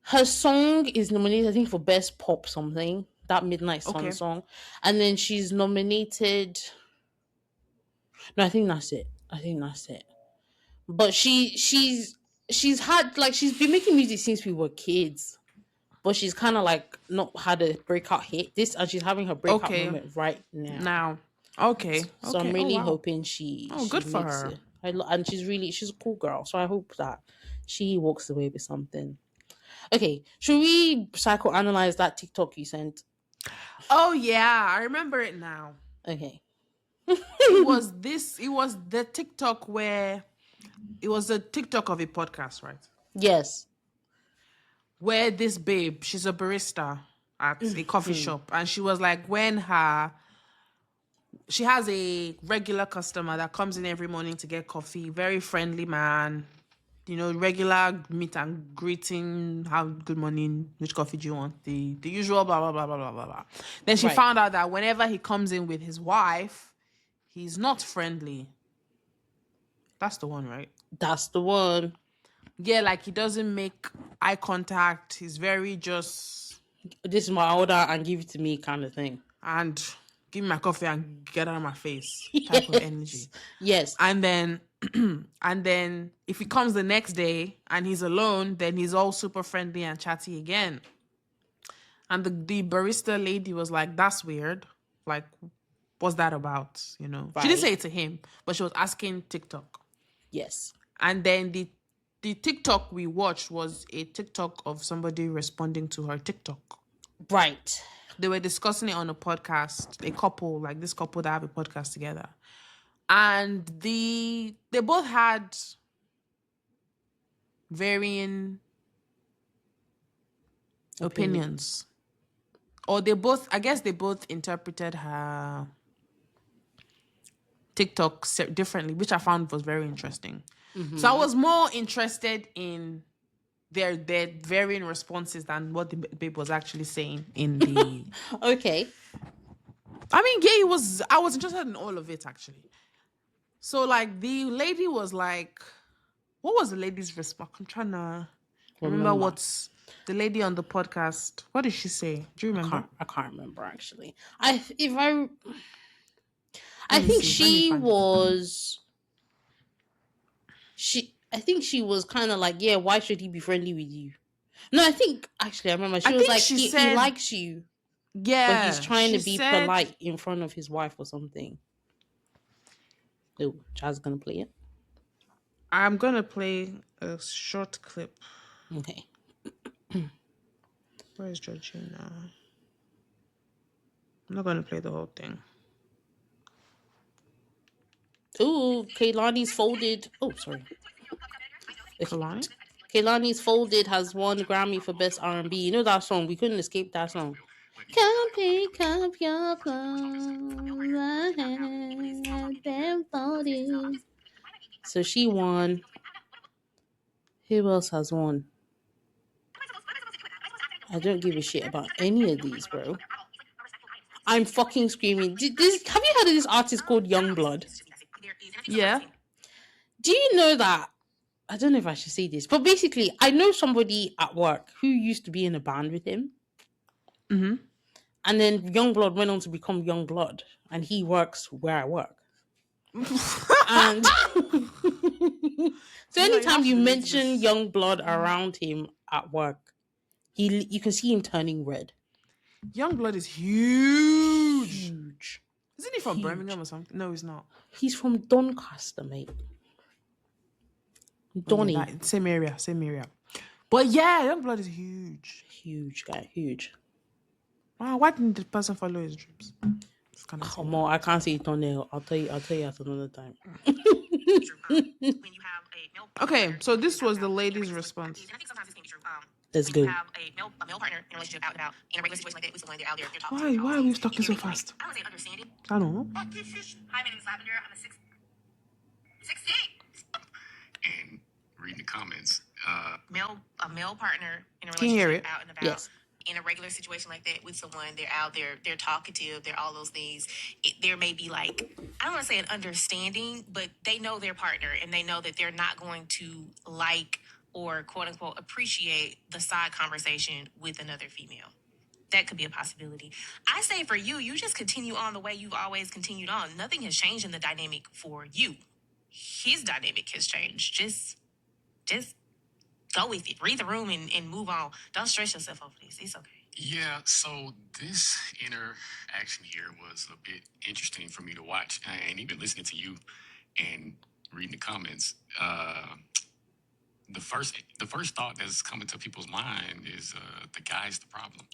Her song is nominated, I think, for Best Pop something. That Midnight Sun song. And then she's nominated. No, I think that's it. But she's had, like, she's been making music since we were kids. But she's kind of like not had a breakout hit. And she's having her breakout moment right now. Okay. So I'm really hoping she. Good for her. And she's a cool girl. So I hope that she walks away with something. Okay, should we psychoanalyze that TikTok you sent? Oh yeah, I remember it now. Okay. It was this. It was the TikTok where it was a TikTok of a podcast, right? Yes. Where this babe, she's a barista at a coffee Hmm. shop, and she was like, when her she has a regular customer that comes in every morning to get coffee, very friendly man, regular meet and greeting, how good morning, which coffee do you want? The usual blah blah blah blah blah blah blah. Then she Right. found out that whenever he comes in with his wife, he's not friendly. That's the one, right? That's the one. Yeah, like he doesn't make eye contact. He's very just This is my order and give it to me kind of thing. and give me my coffee and get out of my face type of energy. Yes. Yes. And then and then if he comes the next day and he's alone, then he's all super friendly and chatty again. And the barista lady was like, that's weird. Like, what's that about? She didn't Right. say it to him, but she was asking TikTok. Yes. And then the TikTok we watched was a TikTok of somebody responding to her TikTok. Right. They were discussing it on a podcast, a couple, like this couple that have a podcast together. And they both had varying opinions. Or I guess they both interpreted her TikTok differently, which I found was very interesting. So I was more interested in their varying responses than what the babe was actually saying in the. Okay. I mean, yeah, I was interested in all of it actually. So like the lady was like, what was the lady's response? I'm trying to remember what's the lady on the podcast. What did she say? Do you remember? I can't remember actually. I think I think she was kind of like, yeah, why should he be friendly with you? No, I think actually I remember she was like, he likes you. Yeah. But he's trying to be polite in front of his wife or something. Oh, Chad's gonna play it. I'm gonna play a short clip. Okay. Where is Georgina? I'm not gonna play the whole thing. Ooh, Kaylani's Folded. Oh, sorry. Kaylani's Folded has won Grammy for Best R&B. You know that song? We couldn't escape that song. Come pick up your clothes. I have been folded. So she won. Who else has won? I don't give a shit about any of these, bro. I'm fucking screaming. Have you heard of this artist called Youngblood? Yeah. Do you know that? I don't know if I should say this, but basically, I know somebody at work who used to be in a band with him. Mm-hmm. And then Youngblood went on to become Youngblood, and he works where I work. And so anytime you mention Youngblood around him at work, you can see him turning red. Youngblood is huge. Isn't he from Birmingham or something? No, he's not. He's from Doncaster, mate. Donny. Yeah, same area. But yeah, Youngblood is huge. Huge guy, huge. Wow, why didn't the person follow his dreams? Come on, I can't see it on there. I'll tell you at another time. Okay, so this was the lady's response. That's good. Have a male partner in a relationship out and about in a regular situation like that with someone they're out there, they're talking. Why are we talking so fast? I don't say understanding. I don't know. Hi, my name is Lavender. I'm 16. And reading the comments. A male partner in a Can you hear relationship it? out and about. Yes. In a regular situation like that with someone, they're out there, they're talkative, they're all those things. There may be like, I don't want to say an understanding, but they know their partner and they know that they're not going to like or quote unquote appreciate the side conversation with another female. That could be a possibility. I say for you, you just continue on the way you've always continued on. Nothing has changed in the dynamic for you. His dynamic has changed. Just go with it. Read the room and move on. Don't stress yourself over this. It's okay. Yeah, so this interaction here was a bit interesting for me to watch. And even listening to you and reading the comments, the first thought that's coming to people's mind is the guy's the problem.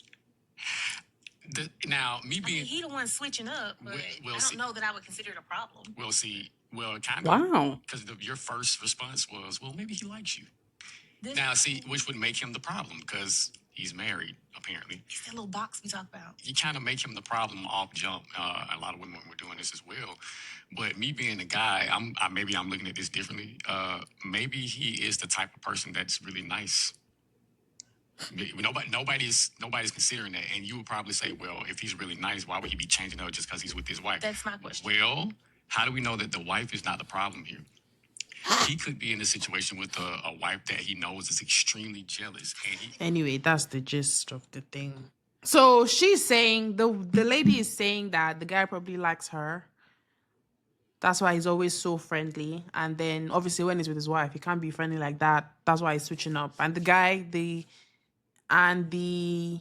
Now, me I mean, being he the one switching up, but we'll I see. don't know that I would consider it a problem. We'll see. Well, kind of. Wow. Because your first response was, well, maybe he likes you. This, Now, see, which would make him the problem because he's married, apparently. it's that little box we talk about. You kind of make him the problem off jump. A lot of women were doing this as well. But me being a guy, maybe I'm looking at this differently. Maybe he is the type of person that's really nice. Nobody's considering that, and you would probably say, well, if he's really nice, why would he be changing up just because he's with his wife? That's my question. Well, how do we know that the wife is not the problem here? He could be in a situation with a wife that he knows is extremely jealous, and Anyway, that's the gist of the thing. So she's saying, the lady is saying that the guy probably likes her. That's why he's always so friendly. And then obviously when he's with his wife, he can't be friendly like that. That's why he's switching up. And the guy on the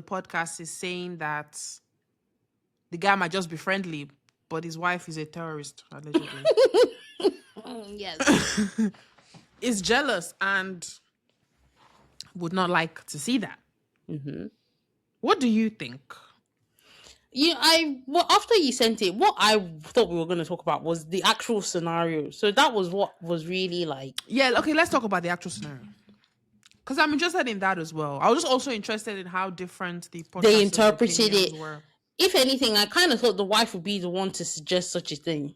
podcast is saying that the guy might just be friendly, but his wife is a terrorist, allegedly. Yes. Is jealous and would not like to see that. Mm-hmm. What do you think? After you sent it, what I thought we were going to talk about was the actual scenario. So that was what was really like. Yeah, okay, let's talk about the actual scenario. Because I'm interested in that as well. I was just also interested in how different the They interpreted opinions it. were. If anything, I kind of thought the wife would be the one to suggest such a thing.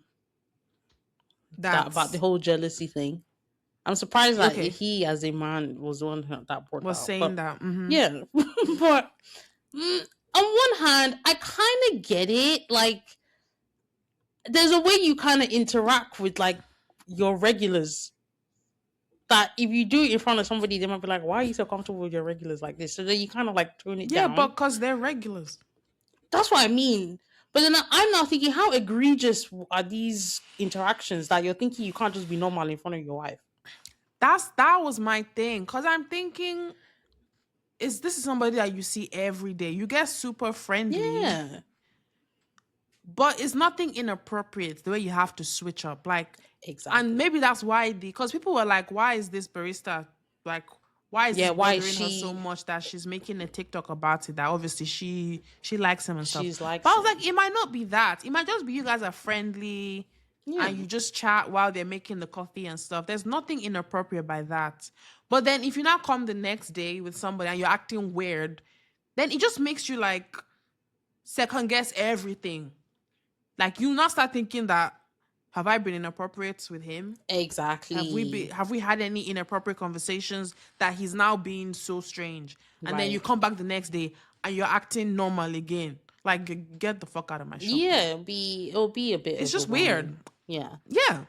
That about the whole jealousy thing. I'm surprised that he, as a man, was the one that brought was out. saying that. Mm-hmm. Yeah, but on one hand, I kind of get it. Like, there's a way you kind of interact with like your regulars. That if you do it in front of somebody, they might be like, "Why are you so comfortable with your regulars like this?" So then you kind of like tone it down. Yeah, but because they're regulars. That's what I mean. But then I'm now thinking, how egregious are these interactions that you're thinking you can't just be normal in front of your wife? That was my thing. Because I'm thinking, this is somebody that you see every day. You get super friendly. Yeah. But it's nothing inappropriate the way you have to switch up. Like, exactly. And maybe that's why because people were like, why is this barista, like, why is this bothering her so much that she's making a TikTok about it, that obviously she likes him and stuff. But I was like, it might not be that. It might just be you guys are friendly and you just chat while they're making the coffee and stuff. There's nothing inappropriate by that. But then if you now come the next day with somebody and you're acting weird, then it just makes you like second guess everything. Like you now start thinking that, have I been inappropriate with him? Exactly. Have we had any inappropriate conversations that he's now being so strange? And then you come back the next day and you're acting normal again. Like, get the fuck out of my shop. Yeah, it'll be a bit. It's just weird. Yeah. Yeah.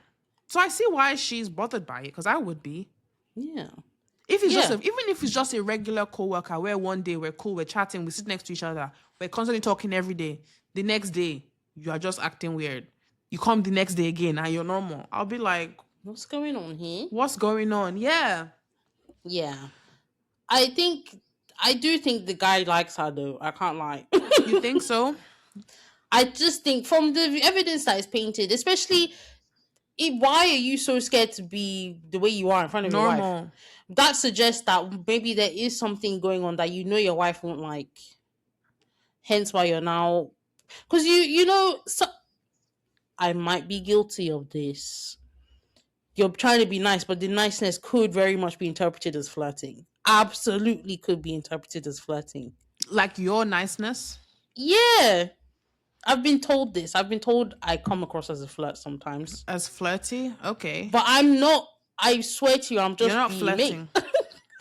So I see why she's bothered by it, because I would be. Yeah. If it's even if it's just a regular coworker where one day we're cool, we're chatting, we sit next to each other, we're constantly talking every day. The next day, you are just acting weird. You come the next day again and you're normal. I'll be like, what's going on here? What's going on? Yeah. Yeah. I do think the guy likes her though. I can't lie. You think so? I just think from the evidence that is painted, especially why are you so scared to be the way you are in front of your wife? That suggests that maybe there is something going on that you know your wife won't like. Hence why you're now, because you know, so I might be guilty of this. You're trying to be nice, but the niceness could very much be interpreted as flirting. Absolutely could be interpreted as flirting. Like your niceness? Yeah. I've been told this. I've been told I come across as a flirt sometimes. As flirty? Okay. But I'm not. I swear to you, I'm just You're not being flirting. me.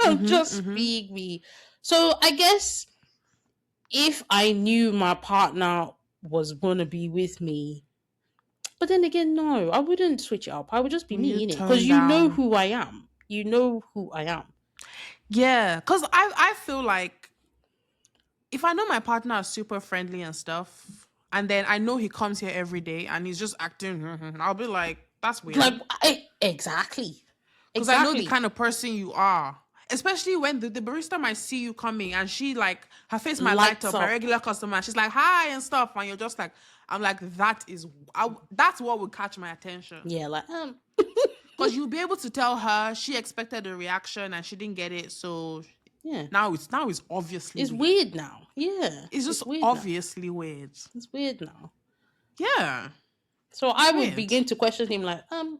I'm just being me. So I guess if I knew my partner was going to be with me, but then again, no, I wouldn't switch it up. I would just be me, innit? Because you know who I am. You know who I am. Yeah, because I feel like if I know my partner is super friendly and stuff, and then I know he comes here every day and he's just acting, I'll be like, that's weird. Like, exactly. Because I know the kind of person you are. Especially when the barista might see you coming and she like, her face might light up, a regular customer. She's like, hi and stuff. And you're just like, I'm like, that's what would catch my attention. Yeah, like, Because you'll be able to tell her she expected a reaction and she didn't get it. So Yeah. Now it's obviously It's weird. weird now. Yeah. It's just weird now. obviously weird. It's weird now. Yeah. So I would weird. begin to question him like, what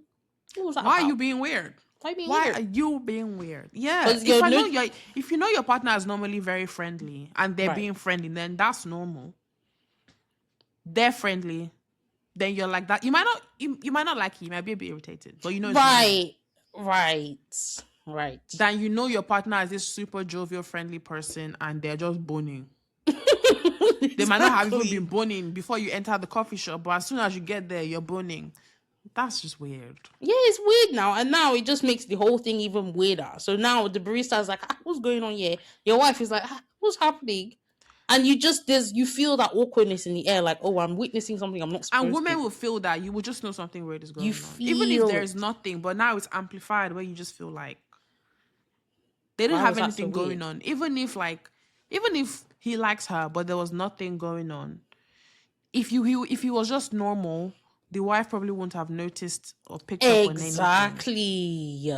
was that Why are about? you being weird? Why being Why weird? are you being weird? Yeah. 'Cause If you know your partner is normally very friendly and they're Right. being friendly, then that's normal. They're friendly. Then you're like that. You might not like him. You might be a bit irritated. But you know it's normal. Right. Then you know your partner is this super jovial, friendly person and they're just boning. They might not have even been boning before you enter the coffee shop, but as soon as you get there, you're boning. That's just weird. Yeah, it's weird now. And now it just makes the whole thing even weirder. So now the barista's like, what's going on here? Your wife is like, what's happening? And you feel that awkwardness in the air, like, oh, I'm witnessing something I'm not supposed to. And women will feel that. You will just know something weird is going You on. feel Even if there it. is nothing, but now it's amplified where you just feel like they didn't Why have was that so anything going weird? on. Even if he likes her, but there was nothing going on. If he was just normal, the wife probably wouldn't have noticed or picked up on anything. Exactly.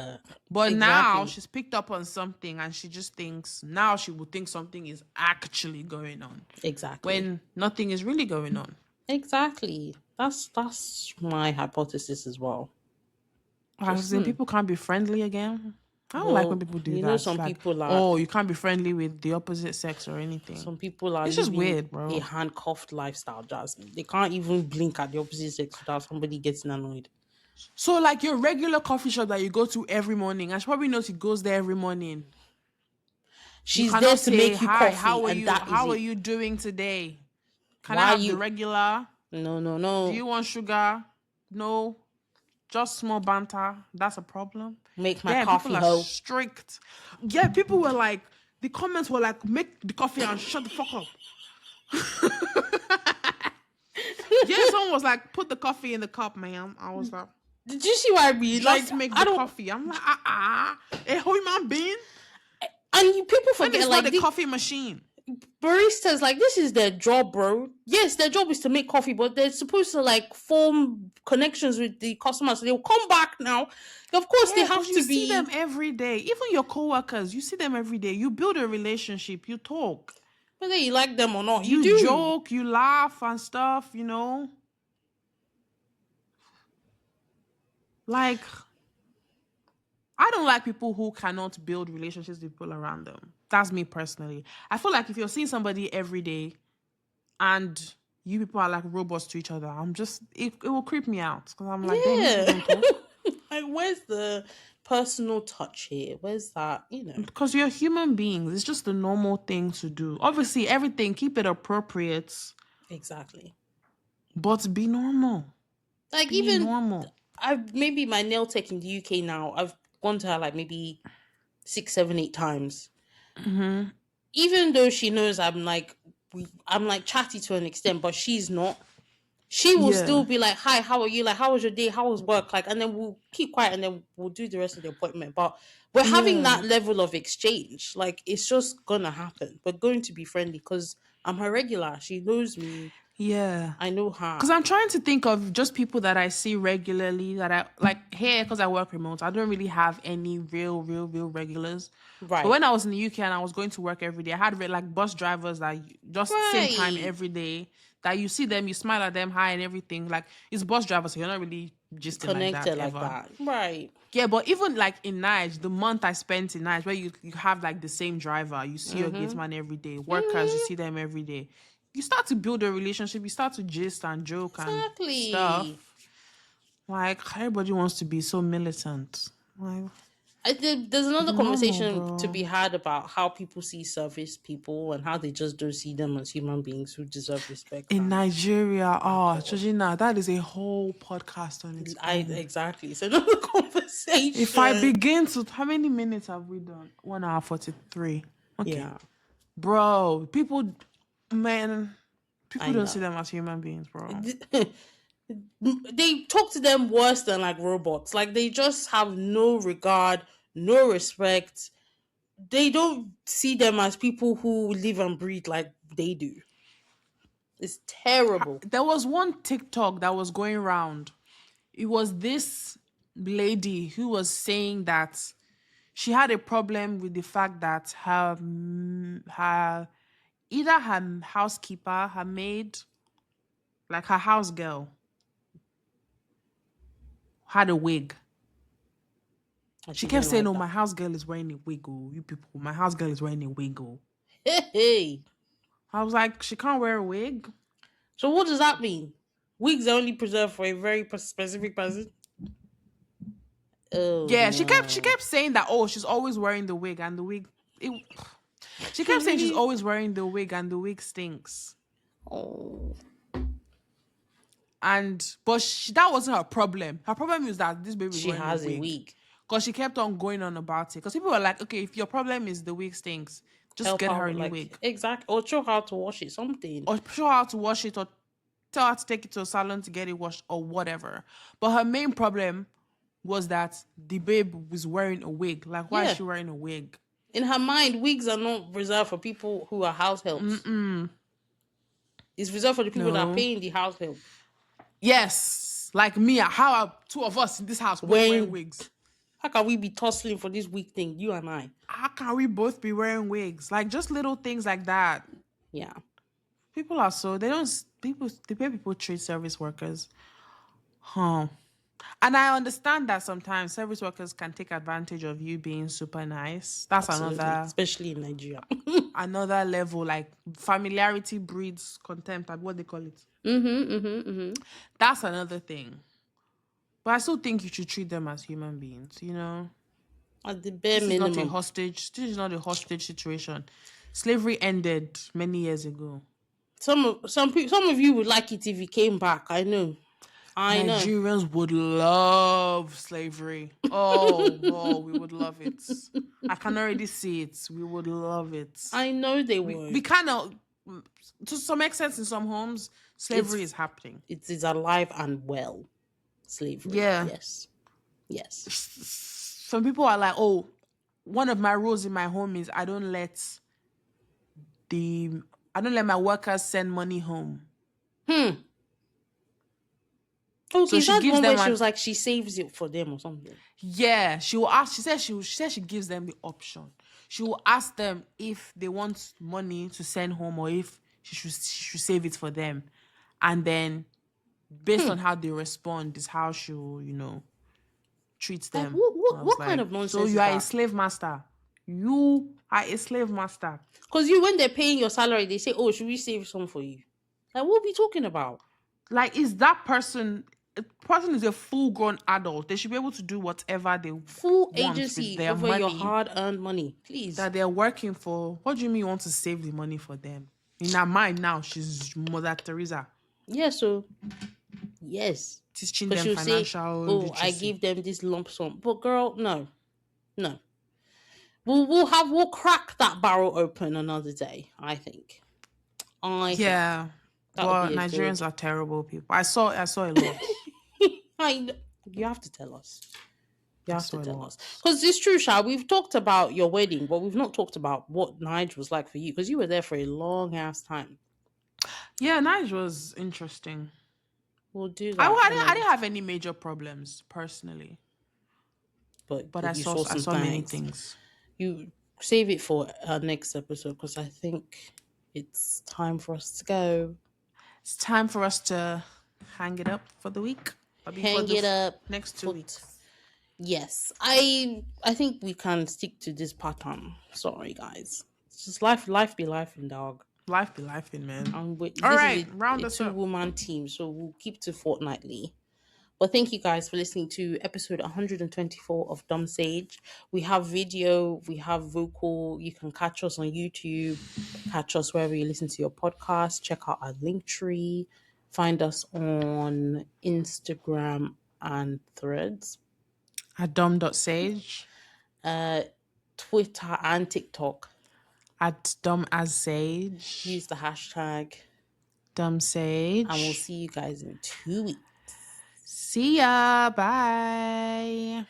But now she's picked up on something and she just thinks, now she would think something is actually going on. Exactly. When nothing is really going on. Exactly. That's my hypothesis as well. People can't be friendly again. I don't like when people do that. You know, some like, people are. oh, you can't be friendly with the opposite sex or anything. Some people are. It's just weird, bro. A handcuffed lifestyle, Jasmine. They can't even blink at the opposite sex without somebody getting annoyed. So, like your regular coffee shop that you go to every morning, and she probably knows he goes there every morning. She's there to make you coffee. How are and you? That How is are it. you doing today? Can Why I have you- the regular? No. Do you want sugar? No. Just small banter. That's a problem. Make my coffee, people are strict. Yeah, people were like, the comments were like, make the coffee and shut the fuck up. Yeah, someone was like, put the coffee in the cup, man. I was like, did you see what I mean? Just make the coffee. I'm like, a human being. And people forget, and it's like not a coffee machine. Baristas, like, this is their job, bro. Yes, their job is to make coffee, but they're supposed to like form connections with the customers. So they'll come back now. Of course, they have to You see them every day. Even your coworkers, you see them every day. You build a relationship. You talk. Whether you like them or not, You do joke. You laugh and stuff. You know. Like, I don't like people who cannot build relationships with people around them. That's me personally. I feel like if you're seeing somebody every day and you people are like robots to each other, it will creep me out. Because I'm like, yeah. Like, where's the personal touch here? Where's that, Because you're human beings. It's just the normal thing to do. Obviously, everything, keep it appropriate. Exactly. But be normal. Like, be normal. Maybe my nail tech in the UK now, I've gone to her like maybe 6, 7, 8 times. Mm-hmm. Even though she knows I'm like chatty to an extent, but she's not. She will still be like, hi, how are you? Like, how was your day? How was work? Like, and then we'll keep quiet and then we'll do the rest of the appointment. But we're having that level of exchange. Like, it's just gonna happen. We're going to be friendly because I'm her regular. She knows me. Yeah. I know her. Because I'm trying to think of just people that I see regularly that I like here, because I work remote. I don't really have any real regulars. Right. But when I was in the UK and I was going to work every day, I had like bus drivers that just same time every day. That you see them, you smile at them, hi and everything. Like, it's bus drivers, so you're not really just connected like that. Right. Yeah, but even like in Niger, the month I spent in Niger, where you have like the same driver, you see your gate man every day. Workers, you see them every day. You start to build a relationship. You start to gist and joke and stuff. Like, everybody wants to be so militant. Like, there's another conversation to be had about how people see service people and how they just don't see them as human beings who deserve respect. In Nigeria, Georgina, that is a whole podcast on its own. Exactly. It's another conversation. If I begin to, how many minutes have we done? 1 hour 43. Okay. Yeah. Bro, people don't see them as human beings, bro. They talk to them worse than like robots. Like, they just have no regard, no respect. They don't see them as people who live and breathe like they do. It's terrible. There was one TikTok that was going around. It was this lady who was saying that she had a problem with the fact that her either her housekeeper, her maid, like her house girl, had a wig. And She she kept didn't saying, like "Oh, that. my house girl is wearing a wig. Oh, you people, my house girl is wearing a wig. Oh." Hey. I was like, she can't wear a wig. So what does that mean? Wigs are only preserved for a very specific person. Oh Yeah, she no. kept saying that. Oh, she's always wearing the wig, and the wig. It, she She kept saying she's really. always wearing the wig, and the wig stinks. Oh. But that wasn't her problem. Her problem is that this baby is She wearing a has a wig. wig. Because she kept on going on about it. Because people were like, okay, if your problem is the wig stinks, just Help get her out, a new like wig. exact, or show how to wash it. Something. Or show her how to wash it, or tell her to take it to a salon to get it washed, or whatever. But her main problem was that the babe was wearing a wig. Like, why is Yeah. she wearing a wig? In her mind, wigs are not reserved for people who are house helps. It's reserved for the people that are No. paying the house help. Yes. Like me, how are two of us in this house both wearing wigs? How can we be tussling for this wig thing, you and I? How can we both be wearing wigs? Like, just little things like that. Yeah. People are so, they don't, people, the way people treat service workers. And I understand that sometimes service workers can take advantage of you being super nice. That's Absolutely. Especially in Nigeria. another level. Like, familiarity breeds contempt, what they call it. That's another thing. But I still think you should treat them as human beings, you know? At the bare This is not a minimum. hostage. This is not a hostage situation. Slavery ended many years ago. Some of you would like it if he came back. I know. Nigerians would love slavery. Oh, we would love it. I can already see it. We would love it. I know they would. We kind of, to some extent, in some homes, slavery is happening. It is alive and well. Slavery. Yeah. Yes. Some people are like, oh, one of my rules in my home is I don't let my workers send money home. Okay, So that's one where she was like, she saves it for them or something. Yeah, she will ask. She said she gives them the option. She will ask them if they want money to send home or if she should save it for them, and then based on how they respond is how she will, treats them. What kind of nonsense? So is you are that? a slave master. You are a slave master. Because when they're paying your salary, they say, "Oh, should we save some for you?" Like, what are we talking about? Like, is that person? A person is a full-grown adult. They should be able to do whatever they Full want agency with their over money your hard-earned money, please. that they're working for. What do you mean you want to save the money for them? In her mind now, she's Mother Teresa. Yeah, so yes, teaching them she'll financial say, "Oh, literacy. I give them this lump sum," but girl, no. We'll crack that barrel open another day. I think. Yeah. But Nigerians are terrible people. I saw a lot. You have to tell us. You have to tell us. Because it's true, Sha. We've talked about your wedding, but we've not talked about what Nige was like for you. Because you were there for a long ass time. Yeah, Nige was interesting. We'll do that. I didn't have any major problems personally. But I saw many things. You save it for our next episode because I think it's time for us to go. It's time for us to hang it up for the week. Hang it up next 2 weeks. Yes, I think we can stick to this pattern. Sorry, guys. It's just life be life in dog. Life be life in, man. All right, round us up. 2-woman team, so we'll keep to fortnightly. But thank you guys for listening to episode 124 of DUMBSAGE. We have video, we have vocal. You can catch us on YouTube, catch us wherever you listen to your podcast. Check out our Linktree. Find us on Instagram and Threads. At dum.sage. Twitter and TikTok. At DUMBSAGE. Use the hashtag DUMBSAGE. And we'll see you guys in 2 weeks. See ya. Bye.